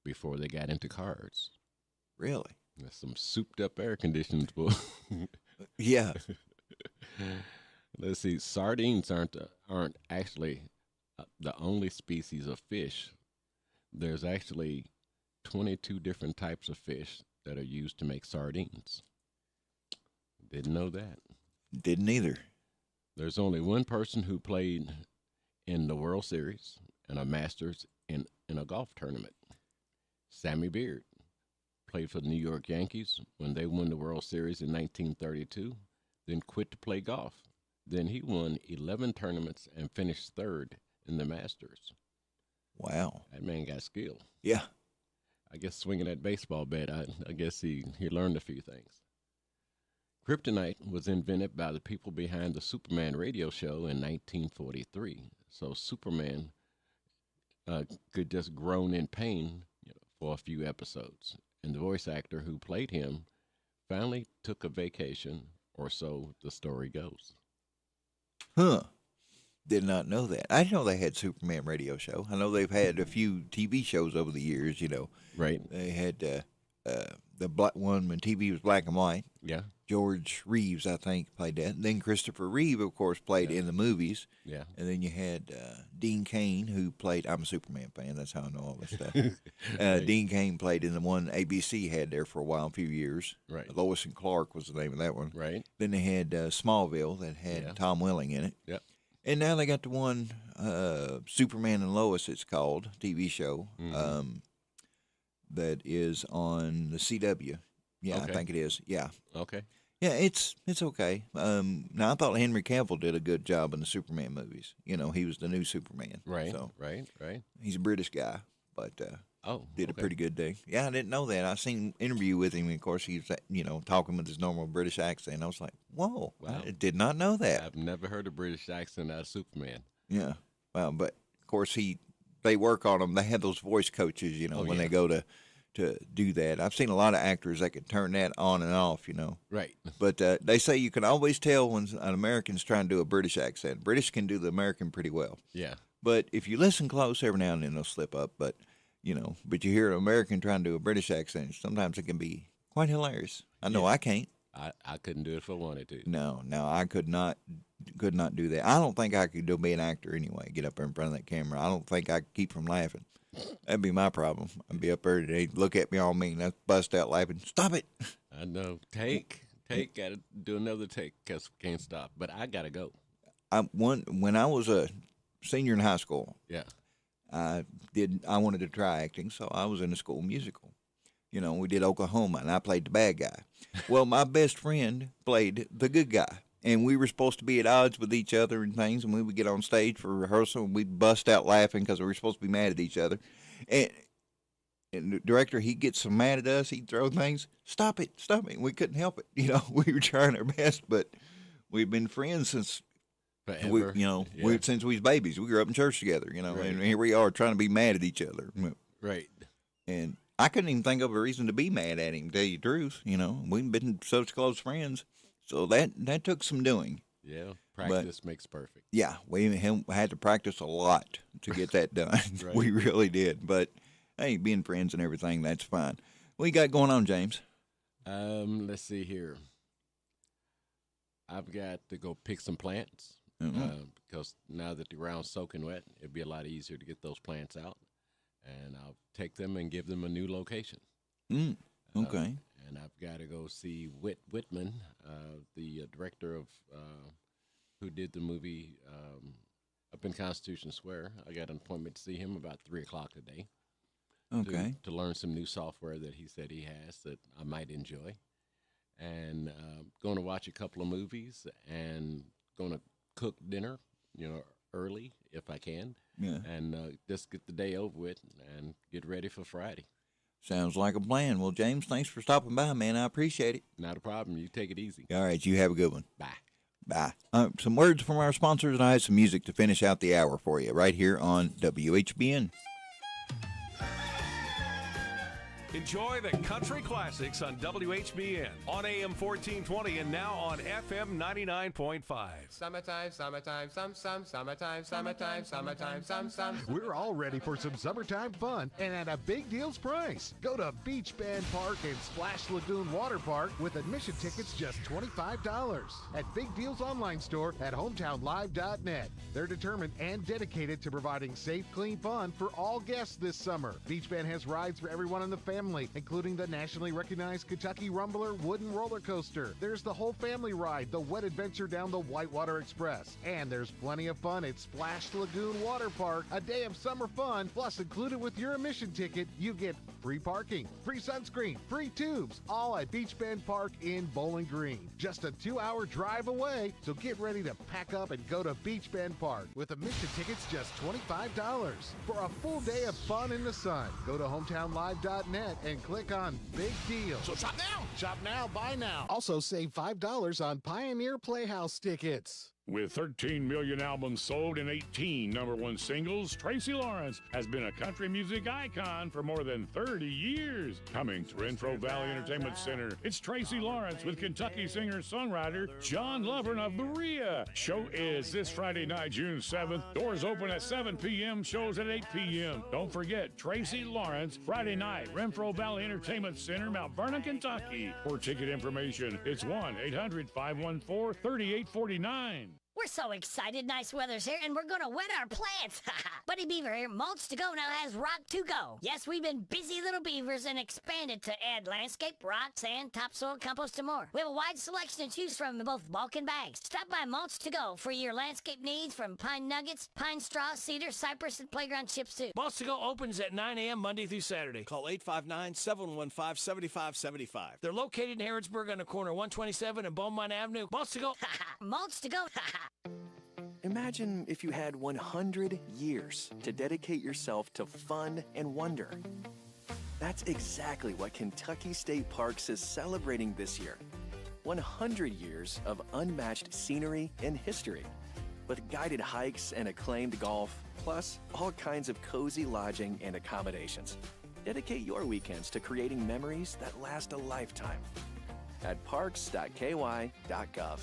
before they got into cars.
Really?
There's some souped-up air conditioners, boy.
Yeah.
Let's see. Sardines aren't actually the only species of fish. There's actually 22 different types of fish that are used to make sardines. Didn't know that.
Didn't either.
There's only one person who played in the World Series and a Masters in a golf tournament. Sammy Beard played for the New York Yankees when they won the World Series in 1932, then quit to play golf. Then he won 11 tournaments and finished third in the Masters.
Wow.
That man got skill.
Yeah.
I guess swinging that baseball bat, I guess he learned a few things. Kryptonite was invented by the people behind the Superman radio show in 1943. So Superman could just groan in pain for a few episodes. And the voice actor who played him finally took a vacation, or so the story goes.
Huh. Did not know that. I didn't know they had Superman radio show. I know they've had a few TV shows over the years,
Right.
They had the black one when TV was black and white.
Yeah.
George Reeves, I think, played that. And then Christopher Reeve, of course, played in the movies.
Yeah.
And then you had Dean Cain, who played. I'm a Superman fan. That's how I know all this stuff.
Right.
Dean Cain played in the one ABC had there for a few years.
Right.
Lois and Clark was the name of that one.
Right.
Then they had Smallville that had Tom Welling in it.
Yep.
And now they got the one Superman and Lois, it's called, TV show, that is on the CW. Yeah,
Okay.
I think it is. Yeah.
Okay.
Yeah, it's okay. Now, I thought Henry Cavill did a good job in the Superman movies. He was the new Superman.
Right,
So
right.
he's a British guy, but did a
okay.
pretty good thing. Yeah, I didn't know that. I seen an interview with him, and of course, he was, talking with his normal British accent. I was like, whoa,
Wow.
I did not know that.
I've never heard a British accent out of Superman.
Yeah. Well, but of course they work on them. They have those voice coaches, when they go to do that. I've seen a lot of actors that can turn that on and off,
Right.
But they say you can always tell when an American's trying to do a British accent. British can do the American pretty well.
Yeah.
But if you listen close, every now and then they'll slip up. But but you hear an American trying to do a British accent, sometimes it can be quite hilarious. I know I can't.
I couldn't do it if I wanted to.
No, I could not do that. I don't think I could be an actor anyway, get up there in front of that camera. I don't think I could keep from laughing. That'd be my problem. I'd be up there today, look at me all mean, I'd bust out laughing. Stop it.
I know. Take, got to do another take because we can't stop. But I got to go.
When I was a senior in high school,
Yeah.
I wanted to try acting, so I was in a school musical. We did Oklahoma, and I played the bad guy. Well, my best friend played the good guy, and we were supposed to be at odds with each other and things, and we would get on stage for rehearsal, and we'd bust out laughing because we were supposed to be mad at each other. And the director, he'd get so mad at us, he'd throw things. Stop it. We couldn't help it. We were trying our best, but we've been friends since
Forever.
Since we was babies. We grew up in church together,
Right.
and here we are trying to be mad at each other.
Right.
And I couldn't even think of a reason to be mad at him, to tell you the truth. We've been such close friends. So that took some doing.
Yeah. Practice makes perfect.
Yeah, we had to practice a lot to get that done.
Right.
We really did. But, hey, being friends and everything, that's fine. What you got going on, James?
Let's see here. I've got to go pick some plants because now that the ground's soaking wet, it'd be a lot easier to get those plants out. And I'll take them and give them a new location.
Okay.
And I've got to go see Whit Whitman, the director of who did the movie up in Constitution Square. I got an appointment to see him about 3 o'clock today.
Okay.
To learn some new software that he said he has that I might enjoy. And going to watch a couple of movies and going to cook dinner, early if I can.
Yeah.
And just get the day over with and get ready for Friday.
Sounds like a plan. Well, James, thanks for stopping by, man. I appreciate it.
Not a problem. You take it easy.
All right, you have a good one.
Bye.
Bye. Some words from our sponsors, and I have some music to finish out the hour for you right here on WHBN.
Enjoy the country classics on WHBN, on AM 1420 and now on FM 99.5.
Summertime, summertime, summertime, summertime.
We're all ready for some summertime fun and at a big deals price. Go to Beach Band Park and Splash Lagoon Water Park with admission tickets just $25 at Big Deals online store at hometownlive.net. They're determined and dedicated to providing safe, clean fun for all guests this summer. Beach Band has rides for everyone in the family, including the nationally recognized Kentucky Rumbler wooden roller coaster. There's the whole family ride, the Wet Adventure down the Whitewater Express. And there's plenty of fun at Splash Lagoon Water Park, a day of summer fun. Plus, included with your admission ticket, you get free parking, free sunscreen, free tubes, all at Beach Bend Park in Bowling Green. Just a 2-hour drive away, so get ready to pack up and go to Beach Bend Park with admission tickets just $25 for a full day of fun in the sun. Go to hometownlive.net and click on Big Deal.
So shop now.
Shop now, buy now. Also save $5 on Pioneer Playhouse tickets.
With 13 million albums sold and 18 #1 singles, Tracy Lawrence has been a country music icon for more than 30 years. Coming to Renfro Valley Entertainment Center, it's Tracy Lawrence with Kentucky singer-songwriter John Lovern of Berea. Show is this Friday night, June 7th. Doors open at 7 p.m., shows at 8 p.m. Don't forget, Tracy Lawrence, Friday night, Renfro Valley Entertainment Center, Mount Vernon, Kentucky. For ticket information, it's 1-800-514-3849.
We're so excited. Nice weather's here, and we're going to wet our plants. Buddy Beaver here. Mulch to Go now has rock to go. Yes, we've been busy little beavers and expanded to add landscape, rock, sand, topsoil, compost, and more. We have a wide selection to choose from in both bulk and bags. Stop by Mulch to Go for your landscape needs from pine nuggets, pine straw, cedar, cypress, and playground chips, too.
Mulch to Go opens at 9 a.m. Monday through Saturday. Call 859-715-7575. They're located in Harrodsburg on the corner of 127 and Beaumont Avenue. Mulch to Go.
Mulch to Go.
Imagine if you had 100 years to dedicate yourself to fun and wonder. That's exactly what Kentucky State Parks is celebrating this year. 100 years of unmatched scenery and history, with guided hikes and acclaimed golf, plus all kinds of cozy lodging and accommodations. Dedicate your weekends to creating memories that last a lifetime at parks.ky.gov.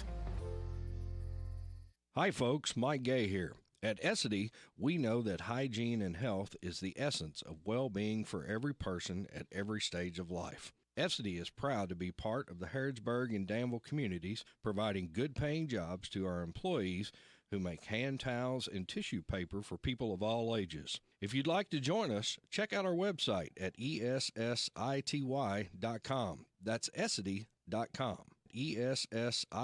Hi folks, Mike Gay here. At Essity, we know that hygiene and health is the essence of well-being for every person at every stage of life. Essity is proud to be part of the Harrodsburg and Danville communities, providing good-paying jobs to our employees who make hand towels and tissue paper for people of all ages. If you'd like to join us, check out our website at essity.com. That's essity.com. essity.com.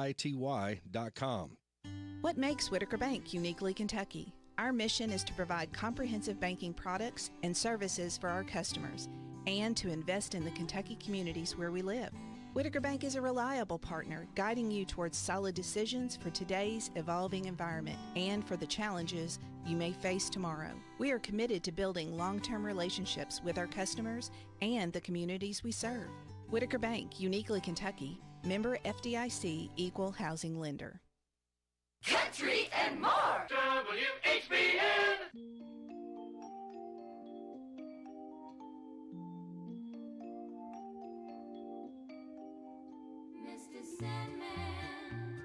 What makes Whitaker Bank uniquely Kentucky? Our mission is to provide comprehensive banking products and services for our customers and to invest in the Kentucky communities where we live. Whitaker Bank is a reliable partner, guiding you towards solid decisions for today's evolving environment and for the challenges you may face tomorrow. We are committed to building long-term relationships with our customers and the communities we serve. Whitaker Bank, uniquely Kentucky, member FDIC, equal housing lender.
Country and more. WHBN.
Mr. Sandman,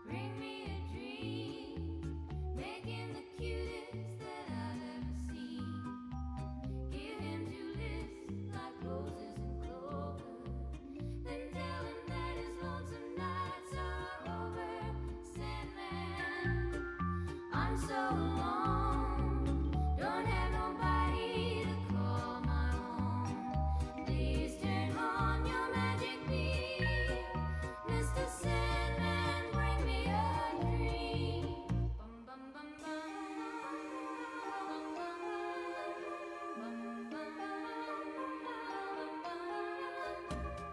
bring me a dream, making the cutest that I've ever seen. Get him to list like roses and clover, then tell him that his lonesome nights are over. I'm so alone, don't have nobody to call my own. Please turn on your magic beam, Mr. Sandman, bring me a dream. Bum, bum, bum, bum.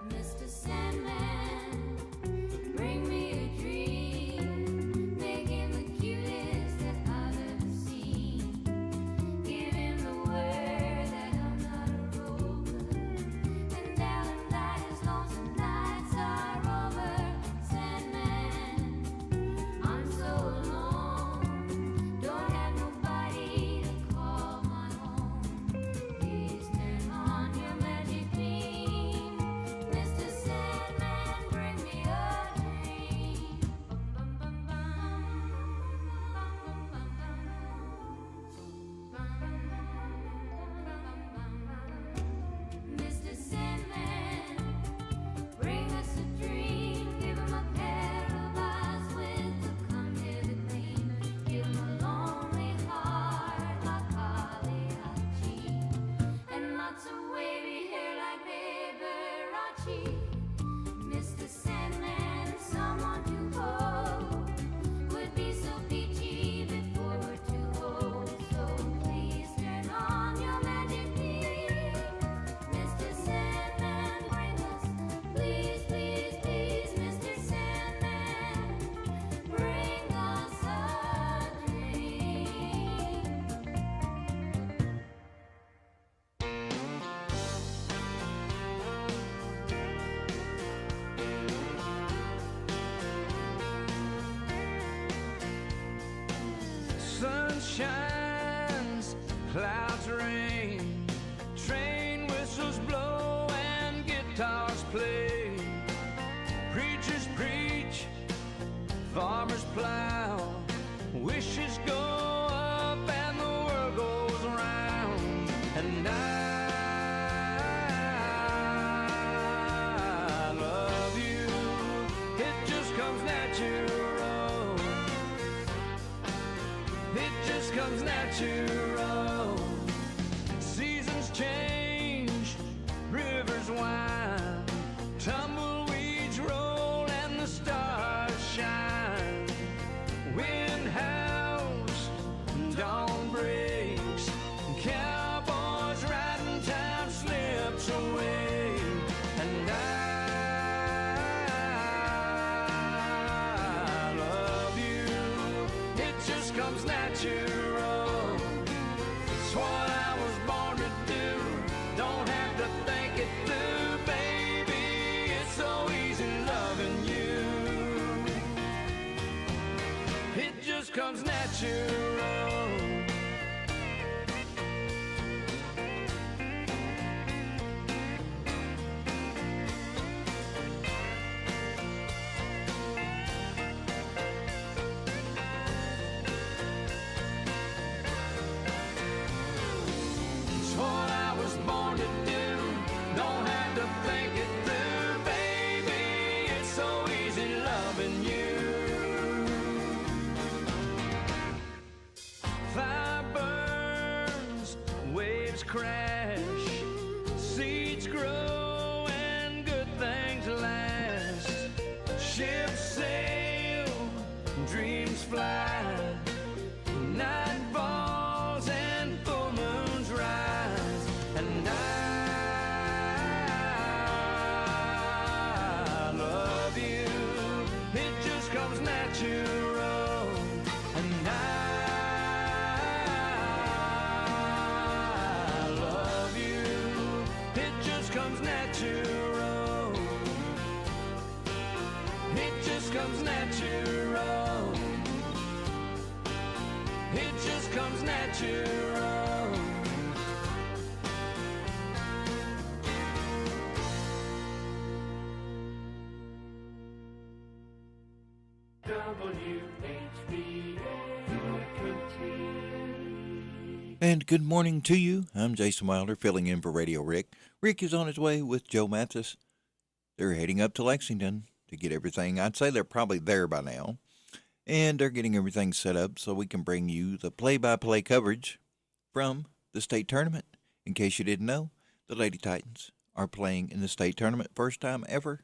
Mr. Sandman, bring me a dream. Making the cutest that I've ever
clouds rain, train whistles blow, and guitars play. Preachers preach, farmers plow, wishes go up and the world goes round. And I love you, it just comes natural. It just comes natural. Seasons change, rivers wind, tumbleweeds roll and the stars shine. Wind howls, dawn breaks, cowboys riding, time slips away. And I love you, it just comes natural. It's what I was born to do, don't have to think it through, baby. It's so easy loving you. It just comes natural. It's what I was born to do, don't have to think it through, baby. It's so easy loving you. Fire burns, waves crash, seeds grow and good things last. Ships sail, dreams fly, night falls and full moons rise. And I love you, it just comes natural. And I love you, it just comes natural. It just comes natural. It just comes natural.
And good morning to you. I'm Jason Wilder, filling in for Radio Rick. Rick is on his way with Joe Mathis. They're heading up to Lexington to get everything. I'd say they're probably there by now. And they're getting everything set up so we can bring you the play-by-play coverage from the state tournament. In case you didn't know, the Lady Titans are playing in the state tournament, first time ever.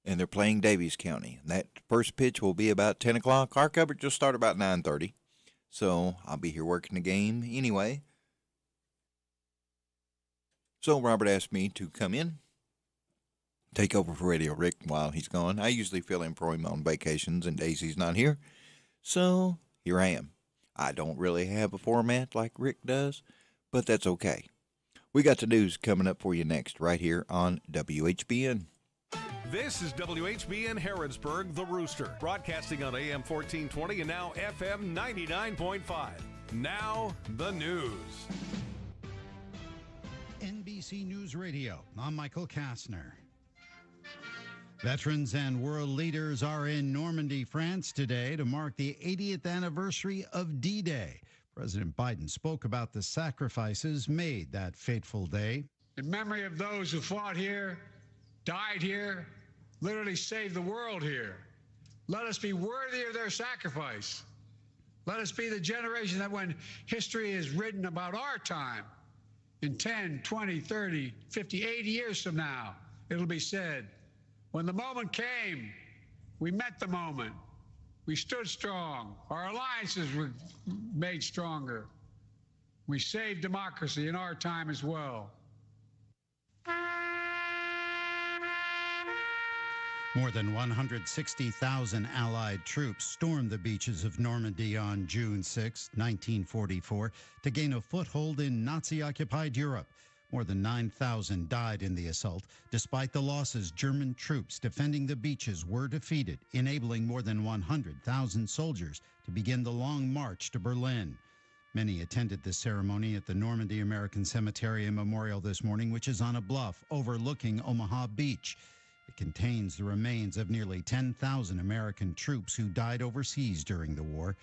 And they're playing Daviess County. And that first pitch will be about 10 o'clock. Our coverage will start about 9:30. So I'll be here working the game anyway. So Robert asked me to come in, take over for Radio Rick while he's gone. I usually fill in for him on vacations and Daisy's not here. So here I am. I don't really have a format like Rick does, but that's okay. We got the news coming up for you next right here on WHBN.
This is WHBN Harrodsburg, The Rooster, broadcasting on AM 1420 and now FM 99.5. Now, the news.
NBC News Radio, I'm Michael Kastner. Veterans and world leaders are in Normandy, France today to mark the 80th anniversary of D-Day. President Biden spoke about the sacrifices made that fateful day.
In memory of those who fought here, died here, literally saved the world here. Let us be worthy of their sacrifice. Let us be the generation that when history is written about our time, in 10, 20, 30, 50, 80 years from now, it'll be said, when the moment came, we met the moment. We stood strong. Our alliances were made stronger. We saved democracy in our time as well.
More than 160,000 Allied troops stormed the beaches of Normandy on June 6, 1944, to gain a foothold in Nazi-occupied Europe. More than 9,000 died in the assault. Despite the losses, German troops defending the beaches were defeated, enabling more than 100,000 soldiers to begin the long march to Berlin. Many attended the ceremony at the Normandy American Cemetery and Memorial this morning, which is on a bluff overlooking Omaha Beach. It contains the remains of nearly 10,000 American troops who died overseas during the war.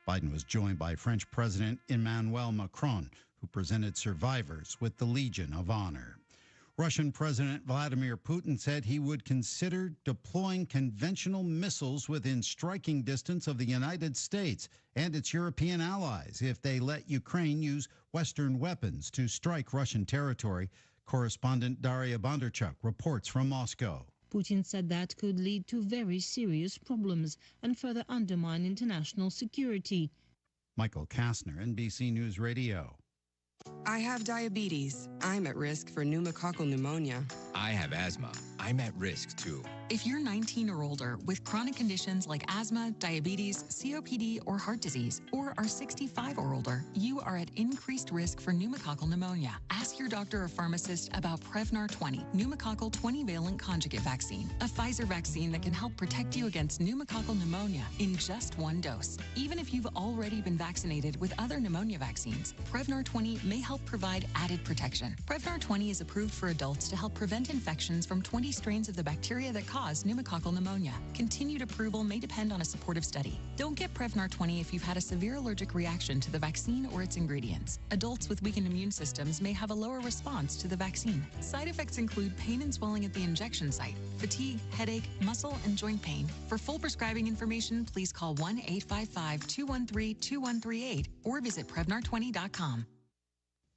Biden was joined by French President Emmanuel Macron, who presented survivors with the Legion of Honor. Russian President Vladimir Putin said he would consider deploying conventional missiles within striking distance of the United States and its European allies if they let Ukraine use Western weapons to strike Russian territory. Correspondent Daria Bondarchuk reports from Moscow.
Putin said that could lead to very serious problems and further undermine international security.
Michael Kastner, NBC News Radio.
I have diabetes. I'm at risk for pneumococcal pneumonia.
I have asthma. I'm at risk too.
If you're 19 or older with chronic conditions like asthma, diabetes, COPD, or heart disease, or are 65 or older, you are at increased risk for pneumococcal pneumonia. Ask your doctor or pharmacist about Prevnar 20, pneumococcal 20-valent conjugate vaccine, a Pfizer vaccine that can help protect you against pneumococcal pneumonia in just one dose. Even if you've already been vaccinated with other pneumonia vaccines, Prevnar 20 may help provide added protection. Prevnar 20 is approved for adults to help prevent infections from 20 strains of the bacteria that cause pneumococcal pneumonia. Continued approval may depend on a supportive study. Don't get Prevnar 20 if you've had a severe allergic reaction to the vaccine or its ingredients. Adults with weakened immune systems may have a lower response to the vaccine. Side effects include pain and swelling at the injection site, fatigue, headache, muscle, and joint pain. For full prescribing information, please call 1-855-213-2138 or visit Prevnar20.com.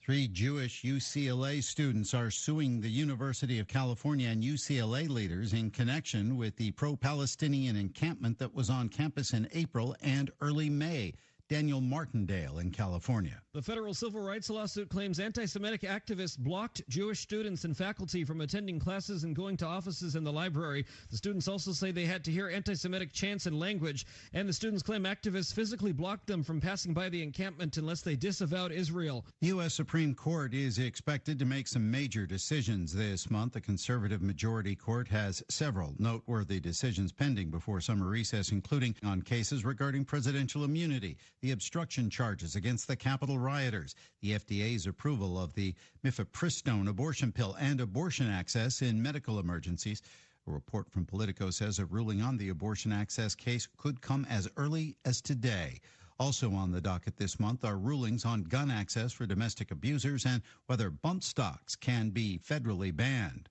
3 Jewish UCLA students are suing the University of California and UCLA leaders in connection with the pro-Palestinian encampment that was on campus in April and early May. Daniel Martindale in California.
The federal civil rights lawsuit claims anti-Semitic activists blocked Jewish students and faculty from attending classes and going to offices in the library. The students also say they had to hear anti-Semitic chants and language, and the students claim activists physically blocked them from passing by the encampment unless they disavowed Israel.
The U.S. Supreme Court is expected to make some major decisions this month. The conservative majority court has several noteworthy decisions pending before summer recess, including on cases regarding presidential immunity, the obstruction charges against the Capitol rioters, the FDA's approval of the mifepristone abortion pill, and abortion access in medical emergencies. A report from Politico says a ruling on the abortion access case could come as early as today. Also on the docket this month are rulings on gun access for domestic abusers and whether bump stocks can be federally banned.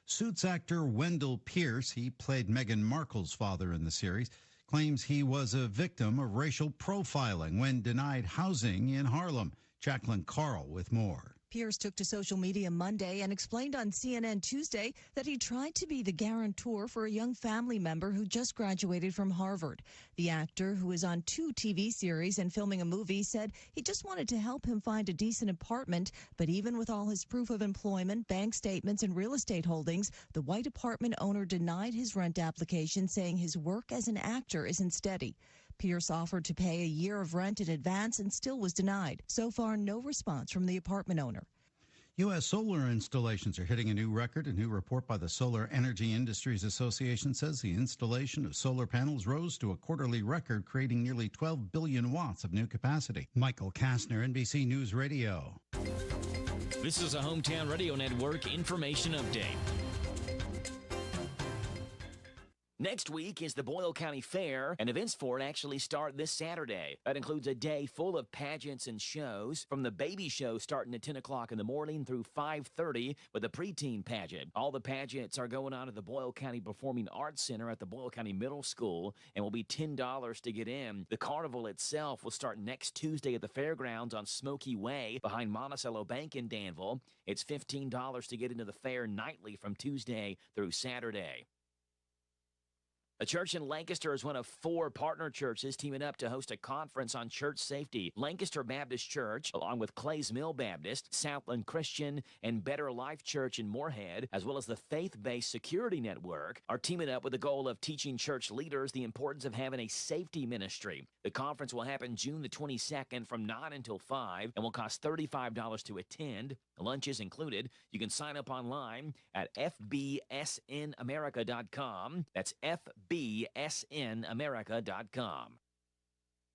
Suits actor Wendell Pierce, he played Meghan Markle's father in the series, claims he was a victim of racial profiling when denied housing in Harlem. Jacqueline Carl with more.
Pierce took to social media Monday and explained on CNN Tuesday that he tried to be the guarantor for a young family member who just graduated from Harvard. The actor, who is on 2 TV series and filming a movie, said he just wanted to help him find a decent apartment, but even with all his proof of employment, bank statements, and real estate holdings, the white apartment owner denied his rent application, saying his work as an actor isn't steady. Pierce offered to pay a year of rent in advance and still was denied. So far, no response from the apartment owner.
U.S. solar installations are hitting a new record. A new report by the Solar Energy Industries Association says the installation of solar panels rose to a quarterly record, creating nearly 12 billion watts of new capacity. Michael Kastner, NBC News Radio.
This is a Hometown Radio Network information update. Next week is the Boyle County Fair, and events for it actually start this Saturday. That includes a day full of pageants and shows, from the baby show starting at 10 o'clock in the morning through 5:30 with a preteen pageant. All the pageants are going on at the Boyle County Performing Arts Center at the Boyle County Middle School and will be $10 to get in. The carnival itself will start next Tuesday at the fairgrounds on Smoky Way behind Monticello Bank in Danville. It's $15 to get into the fair nightly from Tuesday through Saturday. A church in Lancaster is one of 4 partner churches teaming up to host a conference on church safety. Lancaster Baptist Church, along with Clays Mill Baptist, Southland Christian, and Better Life Church in Moorhead, as well as the Faith-Based Security Network, are teaming up with the goal of teaching church leaders the importance of having a safety ministry. The conference will happen June the 22nd from 9 until 5 and will cost $35 to attend. Lunch is included. You can sign up online at fbsnamerica.com. That's fbsnamerica.com.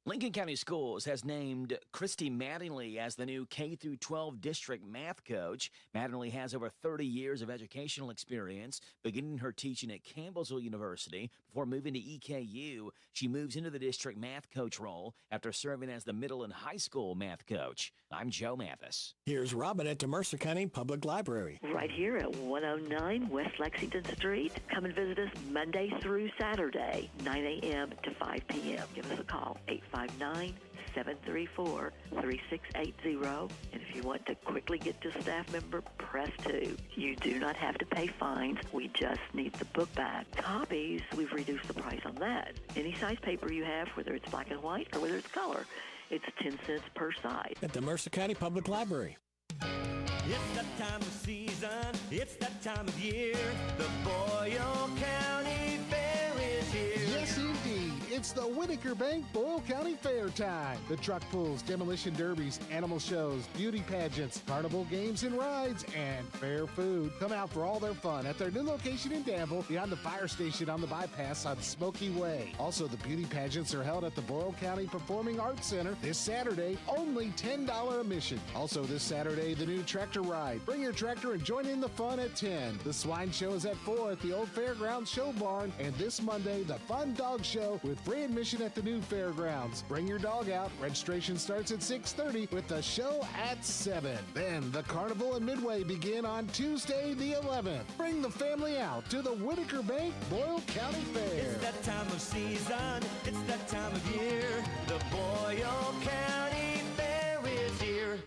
Lincoln County Schools has named Christy Mattingly as the new K-12 district math coach. Mattingly has over 30 years of educational experience, beginning her teaching at Campbellsville University. Before moving to EKU, she moves into the district math coach role after serving as the middle and high school math coach. I'm Joe Mathis.
Here's Robin at the Mercer County Public Library.
Right here at 109 West Lexington Street. Come and visit us Monday through Saturday, 9 a.m. to 5 p.m. Give us a call, 859-734-3680. And if you want to quickly get to a staff member, press 2. You do not have to pay fines. We just need the book back. Copies, we've reduced the price on that. Any size paper you have, whether it's black and white or whether it's color, it's 10 cents per side.
At the Mercer County Public Library.
It's that time of season, it's that time of year. The Boyle County Fair is here.
Yes, indeed. It's the Whitaker Bank Boyle County Fair time. The truck pulls, demolition derbies, animal shows, beauty pageants, carnival games and rides, and fair food. Come out for all their fun at their new location in Danville, beyond the fire station on the bypass on Smoky Way. Also, the beauty pageants are held at the Boyle County Performing Arts Center this Saturday, only $10 admission. Also this Saturday, the new tractor ride. Bring your tractor and join in the fun at 10. The swine show is at 4 at the old fairgrounds show barn, and this Monday, the fun dog show with free admission at the new fairgrounds. Bring your dog out. Registration starts at 6:30 with the show at 7. Then the carnival and midway begin on Tuesday the 11th. Bring the family out to the Whitaker Bank Boyle County Fair.
It's that time of season, it's that time of year. The Boyle County Fair is here.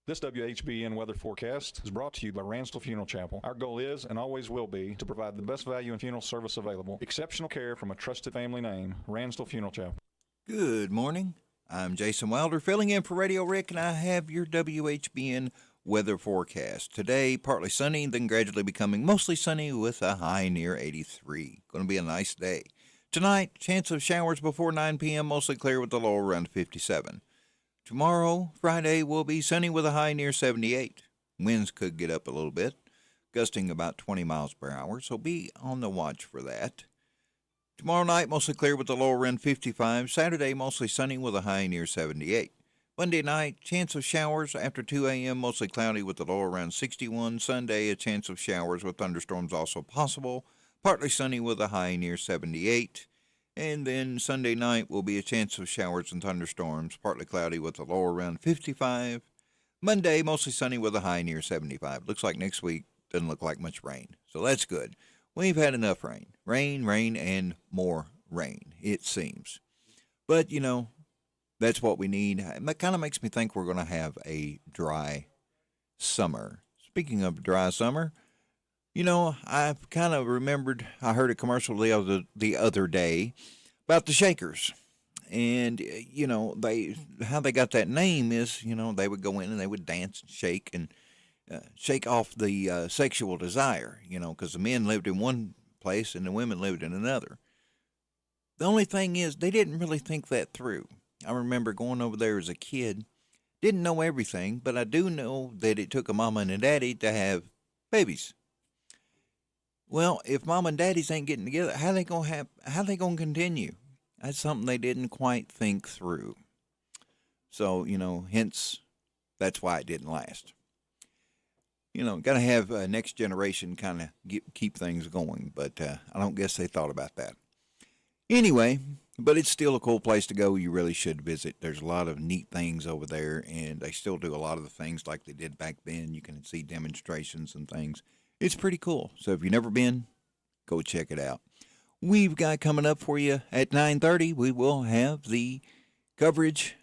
This WHBN weather forecast is brought to you by Ransdell Funeral Chapel. Our goal is and always will be to provide the best value in funeral service available. Exceptional care from a trusted family name, Ransdell Funeral Chapel.
Good morning. I'm Jason Wilder, filling in for Radio Rick, and I have your WHBN weather forecast. Today, partly sunny, then gradually becoming mostly sunny with a high near 83. Going to be a nice day. Tonight, chance of showers before 9 p.m., mostly clear with a low around 57. Tomorrow, Friday, will be sunny with a high near 78. Winds could get up a little bit, gusting about 20 miles per hour, so be on the watch for that. Tomorrow night, mostly clear with a low around 55. Saturday, mostly sunny with a high near 78. Monday night, chance of showers after 2 a.m., mostly cloudy with a low around 61. Sunday, a chance of showers with thunderstorms also possible, partly sunny with a high near 78. And then Sunday night will be a chance of showers and thunderstorms, partly cloudy with a low around 55. Monday, mostly sunny with a high near 75. Looks like next week doesn't look like much rain, so that's good. We've had enough rain. Rain, and more rain, it seems. But, you know, that's what we need. It kind of makes me think we're going to have a dry summer. Speaking of dry summer, you know, I've kind of remembered, I heard a commercial the other day about the Shakers. And, you know, how they got that name is, you know, they would go in and they would dance and shake off the sexual desire, you know, because the men lived in one place and the women lived in another. The only thing is, they didn't really think that through. I remember going over there as a kid, didn't know everything, but I do know that it took a mama and a daddy to have babies. Well, if mom and daddies ain't getting together, how they gonna continue? That's something they didn't quite think through. So, you know, hence, that's why it didn't last. You know, got to have next generation kind of keep things going, but I don't guess they thought about that. Anyway, but it's still a cool place to go. You really should visit. There's a lot of neat things over there, and they still do a lot of the things like they did back then. You can see demonstrations and things. It's pretty cool. So if you've never been, go check it out. We've got coming up for you at 9:30, we will have the coverage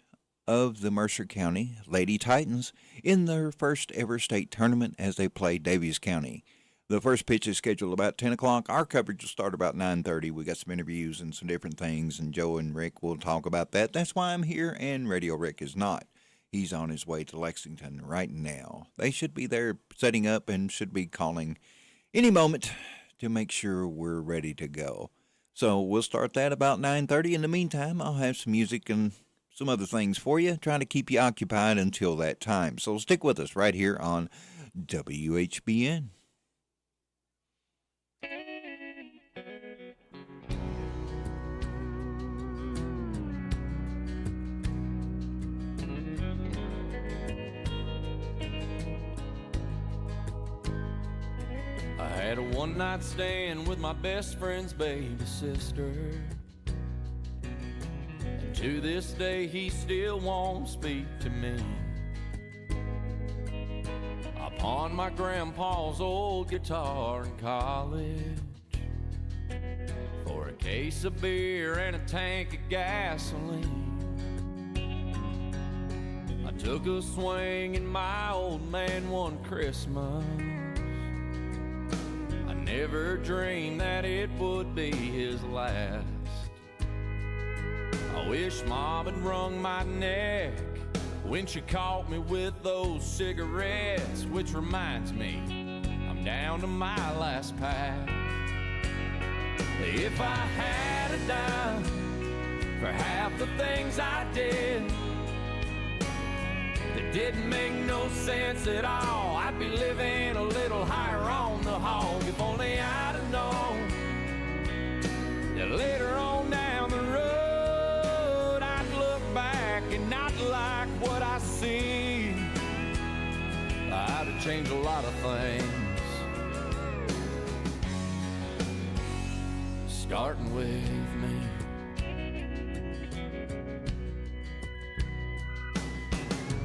of the Mercer County Lady Titans in their first ever state tournament as they play Daviess County. The first pitch is scheduled about 10 o'clock. Our coverage will start about 9:30. We got some interviews and some different things, and Joe and Rick will talk about that. That's why I'm here, and Radio Rick is not. He's on his way to Lexington right now. They should be there setting up and should be calling any moment to make sure we're ready to go. So we'll start that about 9:30. In the meantime, I'll have some music and some other things for you, trying to keep you occupied until that time. So stick with us right here on WHBN.
I had a one-night stand with my best friend's baby sister. And to this day, he still won't speak to me. I pawned my grandpa's old guitar in college for a case of beer and a tank of gasoline. I took a swing in my old man one Christmas. I never dreamed that it would be his last. I wish Mom had wrung my neck when she caught me with those cigarettes, which reminds me, I'm down to my last pack. If I had a dime for half the things I did that didn't make no sense at all, I'd be living a little higher on the hog. If only I'd have known that later on down the road I'd look back and not like what I see. I'd have changed a lot of things, starting with me.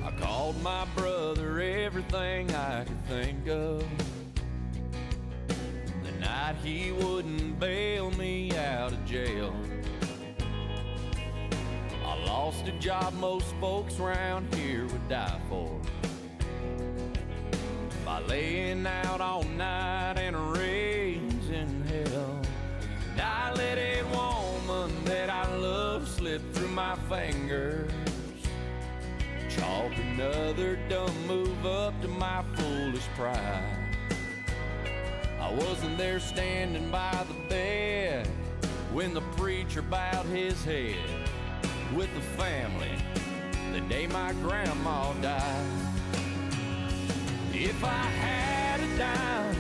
I called my brother everything I could think of the night he wouldn't bail me out of jail. I lost a job most folks around here would die for, by laying out all night and raising hell. And I let a woman that I love slip through my fingers, chalk another dumb move up to my foolish pride. I wasn't there standing by the bed when the preacher bowed his head with the family the day my grandma died. If I had a dime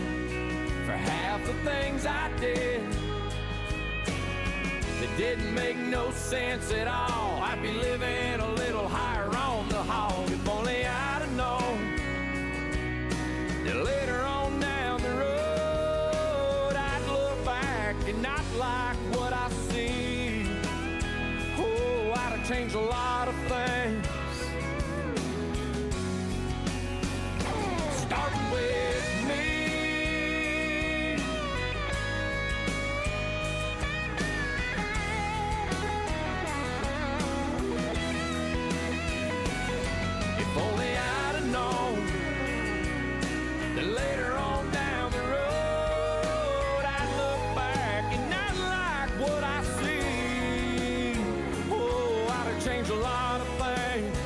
for half the things I did that didn't make no sense at all, I'd be living a little higher on the hog. If only I'd have known that later on down the road I'd look back and not like what I see. Oh, I'd have changed a lot of things, starting with me. If only I'd have known that later on down the road I'd look back and not like what I see. Oh, I'd have changed a lot of things,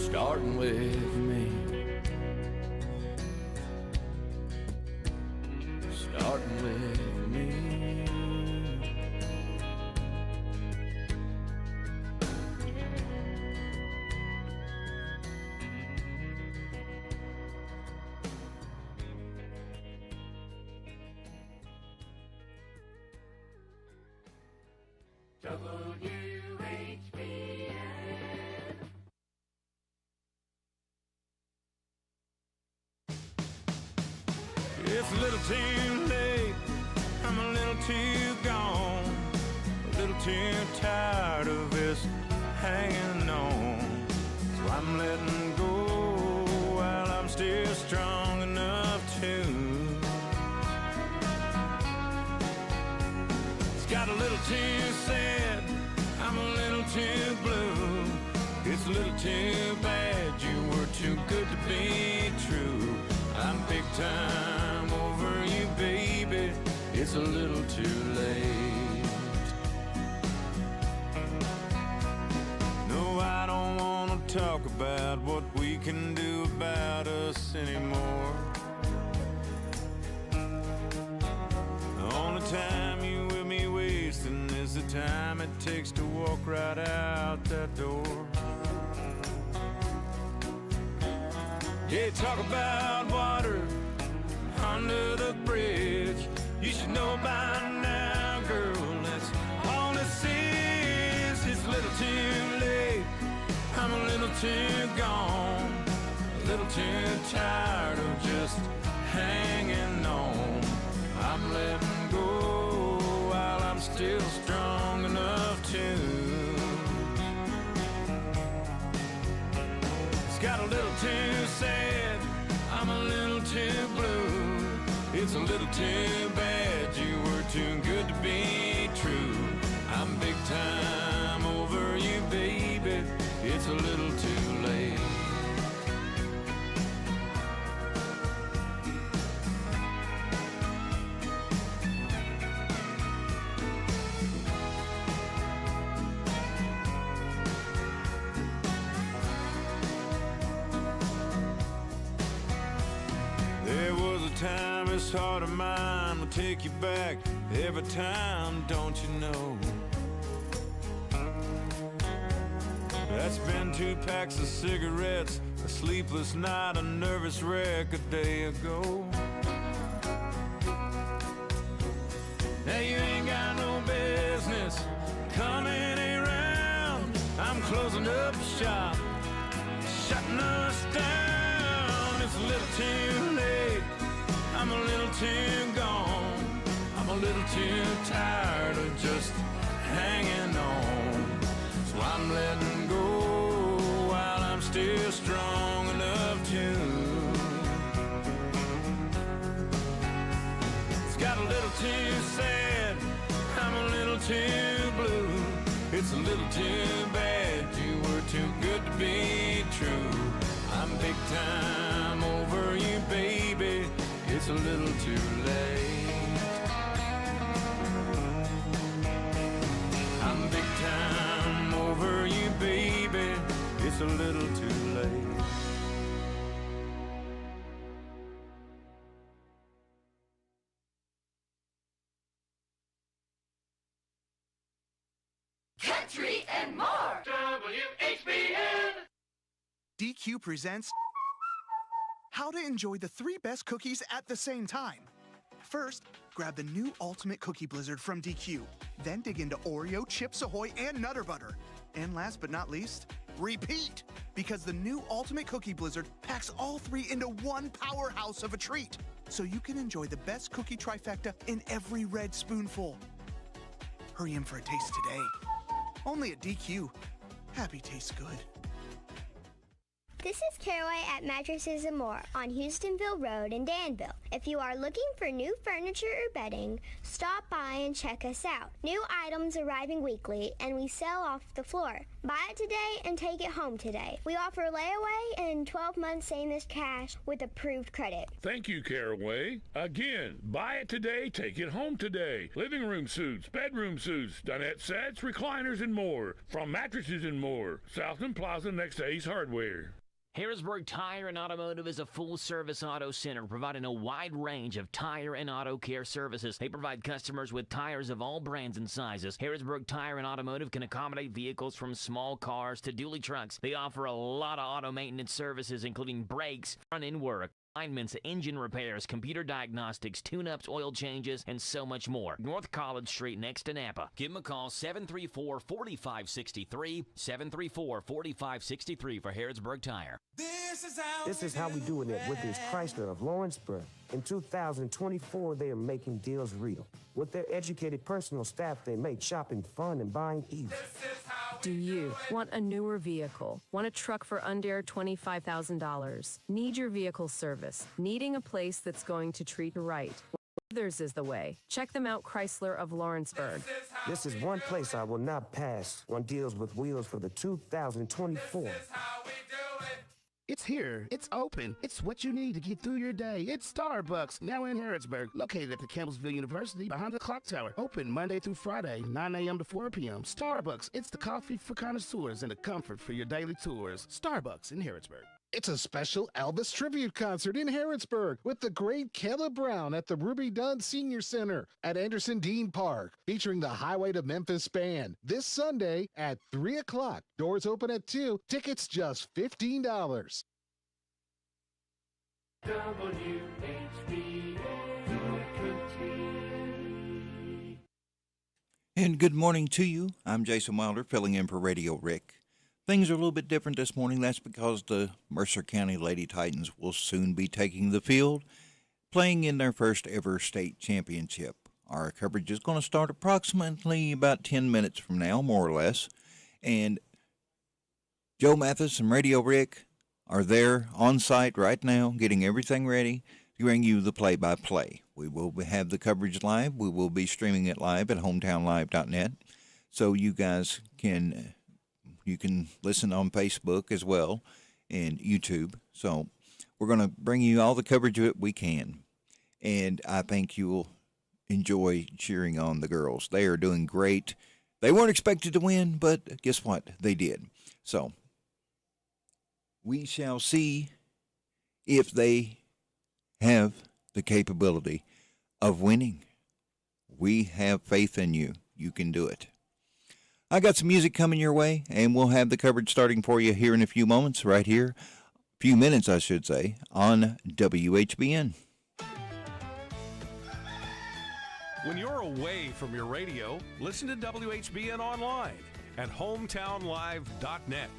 starting with me. Starting with me.
WHBN.
It's a little too late, I'm a little too gone, a little too tired of this hanging on. So I'm letting go while I'm still strong enough to. It's got a little too sad, I'm a little too blue. It's a little too bad, you were too good to be true. I'm big time over you, baby. It's a little too late. No, I don't want to talk about what we can do about us anymore. The only time you will be wasting is the time it takes to walk right out that door. Yeah, talk about water under the bridge. You should know by now, girl, that's all this is. It's a little too late, I'm a little too gone, a little too tired of just hanging on. I'm letting go while I'm still strong enough to. It's got a little too sad, I'm a little too blue. It's a little too bad you were too good to be true. I'm big time over you, baby. It's a little too late. There was a time this heart of mine will take you back every time, don't you know? That's been 2 packs of cigarettes, a sleepless night, a nervous wreck a day ago. Now you ain't got no business coming around. I'm closing up shop, shutting us down. It's a little too late, I'm a little too gone. I'm a little too tired of just hanging on. So I'm letting go while I'm still strong enough to. It's got a little too sad, I'm a little too blue. It's a little too bad you were too good to be true. I'm big time over you, baby. It's a little too late. I'm big time over you, baby. It's a little too late.
Country and more. WHBN.
DQ presents how to enjoy the 3 best cookies at the same time. First, grab the new Ultimate Cookie Blizzard from DQ. Then dig into Oreo, Chips Ahoy, and Nutter Butter. And last but not least, repeat! Because the new Ultimate Cookie Blizzard packs all 3 into one powerhouse of a treat. So you can enjoy the best cookie trifecta in every red spoonful. Hurry in for a taste today. Only at DQ. Happy tastes good.
This is Caraway at Mattresses and More on Houstonville Road in Danville. If you are looking for new furniture or bedding, stop by and check us out. New items arriving weekly, and we sell off the floor. Buy it today and take it home today. We offer layaway and 12 months same as cash with approved credit.
Thank you, Caraway. Again, buy it today, take it home today. Living room suits, bedroom suits, dinette sets, recliners, and more. From Mattresses and More, Southland Plaza next to Ace Hardware.
Harrisburg Tire and Automotive is a full-service auto center providing a wide range of tire and auto care services. They provide customers with tires of all brands and sizes. Harrisburg Tire and Automotive can accommodate vehicles from small cars to dually trucks. They offer a lot of auto maintenance services, including brakes, front-end work, alignments, engine repairs, computer diagnostics, tune-ups, oil changes, and so much more. North College Street next to Napa. Give them a call, 734-4563, 734-4563 for Harrisburg Tire.
This is how we doing it with this Chrysler of Lawrenceburg. In 2024, they are making deals real. With their educated personal staff, they make shopping fun and buying easy.
Do you want a newer vehicle? Want a truck for under $25,000? Need your vehicle service? Needing a place that's going to treat you right? Others is the way. Check them out, Chrysler of Lawrenceburg.
This is one place I will not pass on deals with wheels for the 2024.
It's here. It's open. It's what you need to get through your day. It's Starbucks, now in Harrodsburg, located at the Campbellsville University behind the clock tower. Open Monday through Friday, 9 a.m. to 4 p.m. Starbucks, it's the coffee for connoisseurs and the comfort for your daily tours. Starbucks in Harrodsburg.
It's a special Elvis tribute concert in Harrodsburg with the great Caleb Brown at the Ruby Dunn Senior Center at Anderson Dean Park, featuring the Highway to Memphis Band this Sunday at 3 o'clock. Doors open at 2. Tickets just $15.
And good morning to you. I'm Jason Wilder, filling in for Radio Rick. Things are a little bit different this morning. That's because the Mercer County Lady Titans will soon be taking the field, playing in their first ever state championship. Our coverage is going to start approximately about 10 minutes from now, more or less. And Joe Mathis and Radio Rick are there on site right now, getting everything ready to bring you the play-by-play. We will have the coverage live. We will be streaming it live at hometownlive.net, so you guys can listen on Facebook as well and YouTube. So we're going to bring you all the coverage that we can, and I think you will enjoy cheering on the girls. They are doing great. They weren't expected to win, but guess what? They did. So we shall see if they have the capability of winning. We have faith in you. You can do it. I got some music coming your way, and we'll have the coverage starting for you here in a few moments, right here. Few minutes, I should say, on WHBN.
When you're away from your radio, listen to WHBN online at hometownlive.net.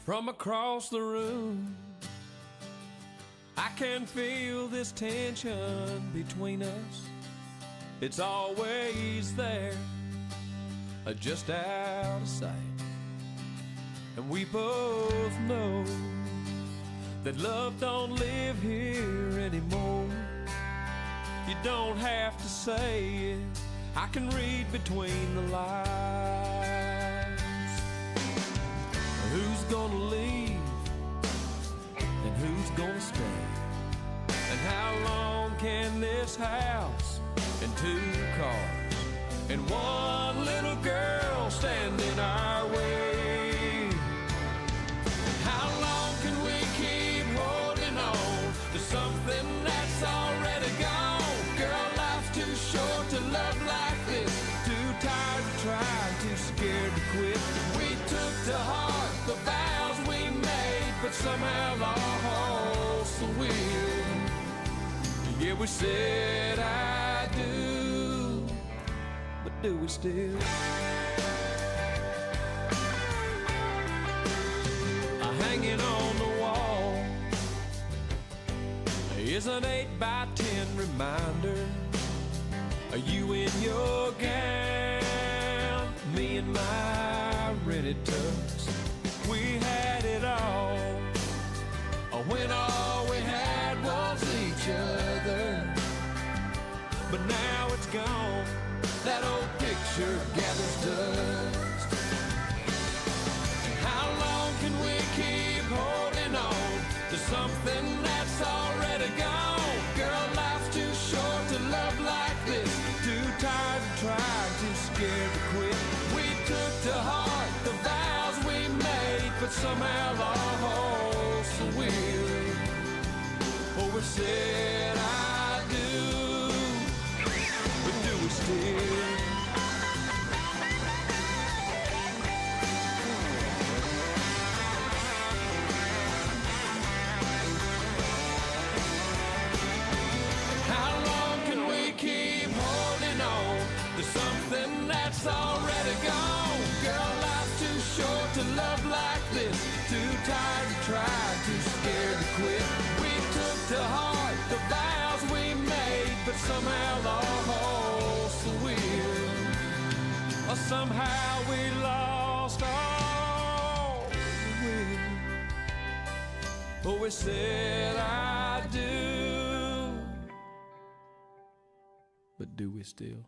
From across the room, I can feel this tension between us. It's always there, just out of sight. And we both know that love don't live here anymore. You don't have to say it, I can read between the lines. Who's gonna leave and who's gonna stay? And how long can this house and 2 cars and one little girl stand in our way? And how long can we keep holding on to something that's already gone? Girl, life's too short to love like this. Too tired to try, too scared to quit. We took to heart the vows we made, but somehow lost the will. Yeah, we said I do, but do we still? Hanging on the wall is an 8x10 reminder of you in your gown, me in my rented tux. We had it all when all we had was each other. But now it's gone, that old picture gathers dust. And how long can we keep holding on to something that's already gone? Girl, life's too short to love like this. Too tired to try, too scared to quit. We took to heart the vows we made, but somehow lost the will. Oh, we said I do, but do we still? How long can we keep holding on to something that's already gone? Girl, life's too short to love like this. Too tired to try, too scared to quit. We took to heart the vows we made, but somehow lost the will. Or somehow we lost all the will. Oh, we said I do, but do we still?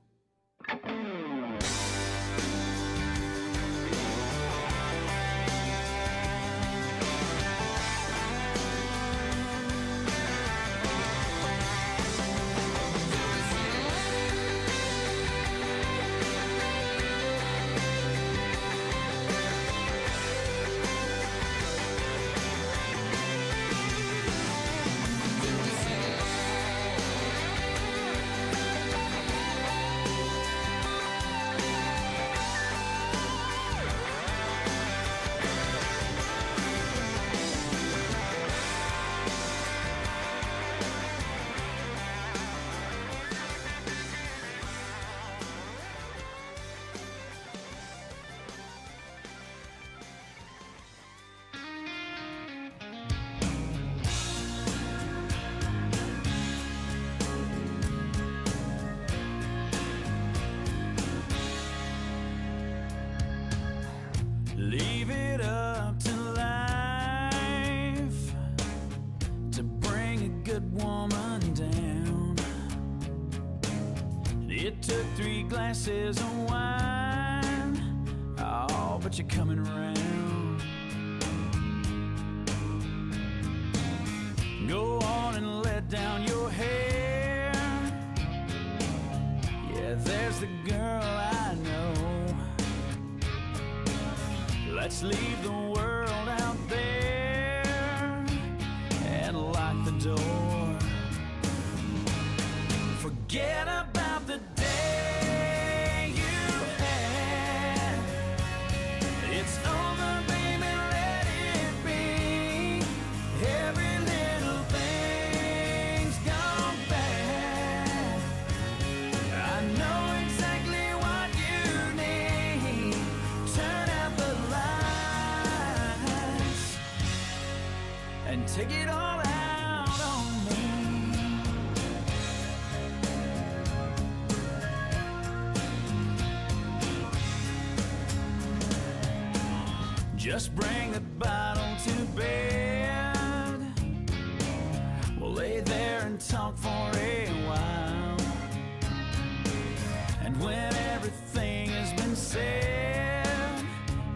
good woman down. It took 3 glasses of wine. Oh, but you're coming around. Go on and let down your hair. Yeah, there's the girl I know. Let's leave the world out there and lock the door. Forget about the day you had. It's over, baby, let it be. Every little thing's gone bad. I know exactly what you need. Turn out the lights and take it all out on me. Just bring the bottle to bed. We'll lay there and talk for a while. And when everything has been said,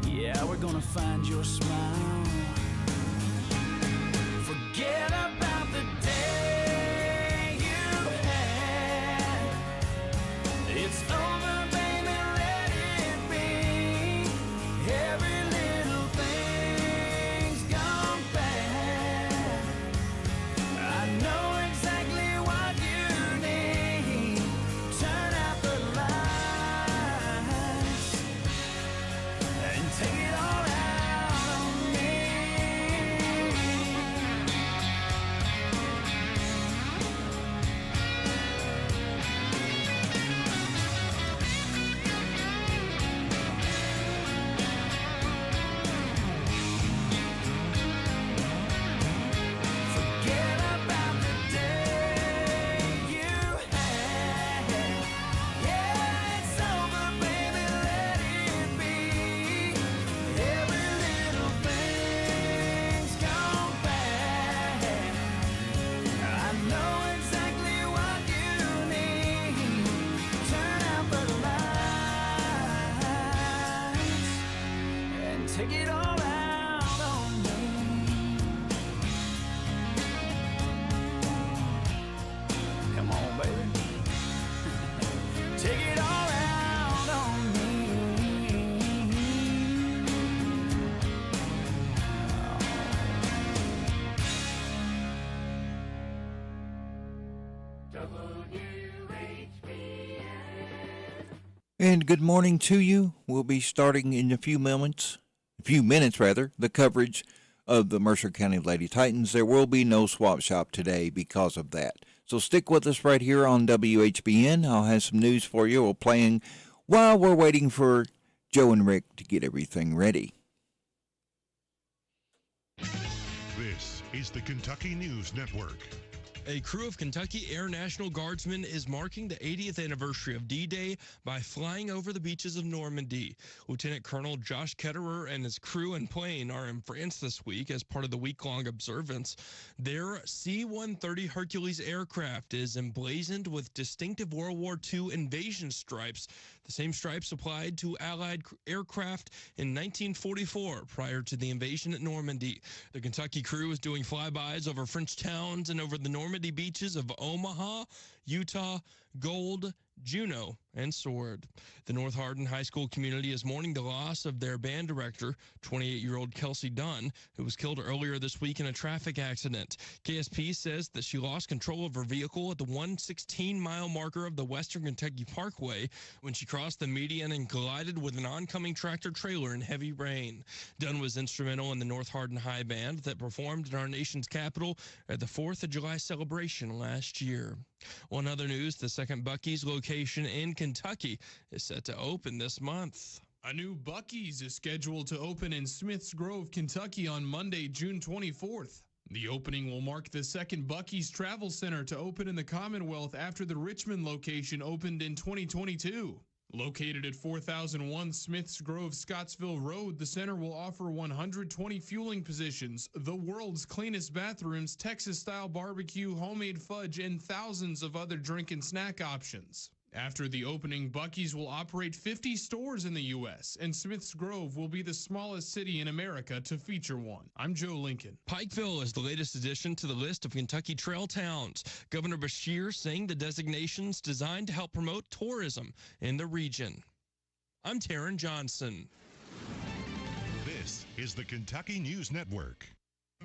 yeah, we're gonna find your smile. Forget about the day you had. It's over, baby, let it be. Every little thing's gone bad. I know exactly what you need. Turn out the lights and take it all out on me. Forget about the day you had. Yeah, it's over, baby, let it be. Every little thing's gone bad. I know exactly what you need. Turn out the lights and take it all out on me. Come on, baby. Take it all out on me.
And good morning to you. We'll be starting in a few minutes, the coverage of the Mercer County Lady Titans. There will be no swap shop today because of that. So stick with us right here on WHBN. I'll have some news for you. We're playing while we're waiting for Joe and Rick to get everything ready.
This is the Kentucky News Network.
A crew of Kentucky Air National Guardsmen is marking the 80th anniversary of D-Day by flying over the beaches of Normandy. Lieutenant Colonel Josh Ketterer and his crew and plane are in France this week as part of the week-long observance. Their C-130 Hercules aircraft is emblazoned with distinctive World War II invasion stripes, the same stripes applied to Allied aircraft in 1944 prior to the invasion at Normandy. The Kentucky crew is doing flybys over French towns and over the Normandy beaches of Omaha, Utah, Gold, Juneau, and Sword. The North Hardin High School community is mourning the loss of their band director, 28-year-old Kelsey Dunn, who was killed earlier this week in a traffic accident. KSP says that she lost control of her vehicle at the 116-mile marker of the Western Kentucky Parkway when she crossed the median and collided with an oncoming tractor-trailer in heavy rain. Dunn was instrumental in the North Hardin High Band that performed in our nation's capital at the 4th of July celebration last year. On other news, the second Buc-ee's location in Kentucky is set to open this month.
A new Buc-ee's is scheduled to open in Smiths Grove, Kentucky on Monday, June 24th. The opening will mark the second Buc-ee's Travel Center to open in the Commonwealth after the Richmond location opened in 2022. Located at 4001 Smiths Grove, Scottsville Road, the center will offer 120 fueling positions, the world's cleanest bathrooms, Texas-style barbecue, homemade fudge, and thousands of other drink and snack options. After the opening, Buc-ee's will operate 50 stores in the U.S., and Smiths Grove will be the smallest city in America to feature one. I'm Joe Lincoln.
Pikeville is the latest addition to the list of Kentucky trail towns. Governor Beshear saying the designation's designed to help promote tourism in the region. I'm Taryn Johnson.
This is the Kentucky News Network.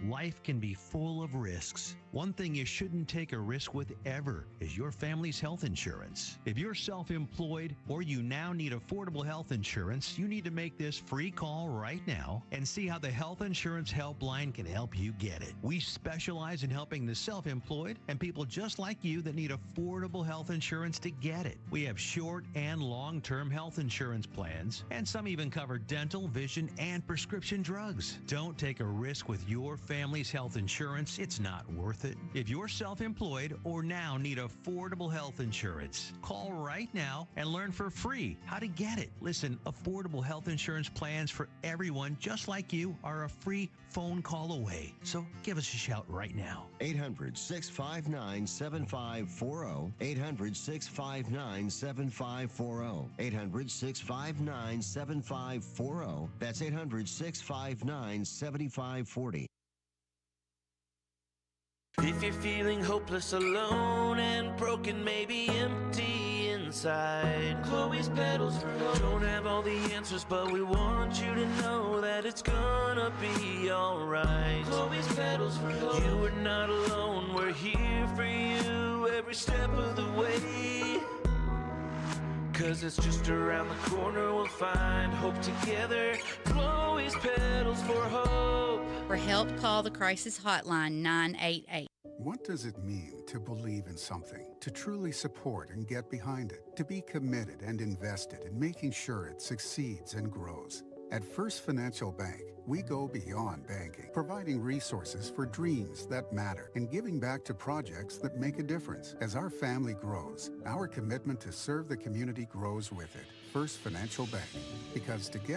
Life can be full of risks. One thing you shouldn't take a risk with ever is your family's health insurance. If you're self-employed or you now need affordable health insurance, you need to make this free call right now and see how the Health Insurance Helpline can help you get it. We specialize in helping the self-employed and people just like you that need affordable health insurance to get it. We have short and long-term health insurance plans, and some even cover dental, vision, and prescription drugs. Don't take a risk with your family's health insurance. It's not worth it. If you're self-employed or now need affordable health insurance, call right now and learn for free how to get it. Listen, affordable health insurance plans for everyone just like you are a free phone call away. So give us a shout right now.
800-659-7540. 800-659-7540. 800-659-7540. That's 800-659-7540.
If you're feeling hopeless, alone, and broken, maybe empty inside, Chloe's Petals for Hope don't have all the answers, but we want you to know that it's gonna be alright. Chloe's Petals for Hope, you are not alone, we're here for you every step of the way. 'Cause it's just around the corner, we'll find hope together. Chloe's Petals for Hope.
For help, call the crisis hotline 988.
What does it mean to believe in something, to truly support and get behind it, to be committed and invested in making sure it succeeds and grows? At First Financial Bank, we go beyond banking, providing resources for dreams that matter and giving back to projects that make a difference. As our family grows, our commitment to serve the community grows with it. First Financial Bank, because together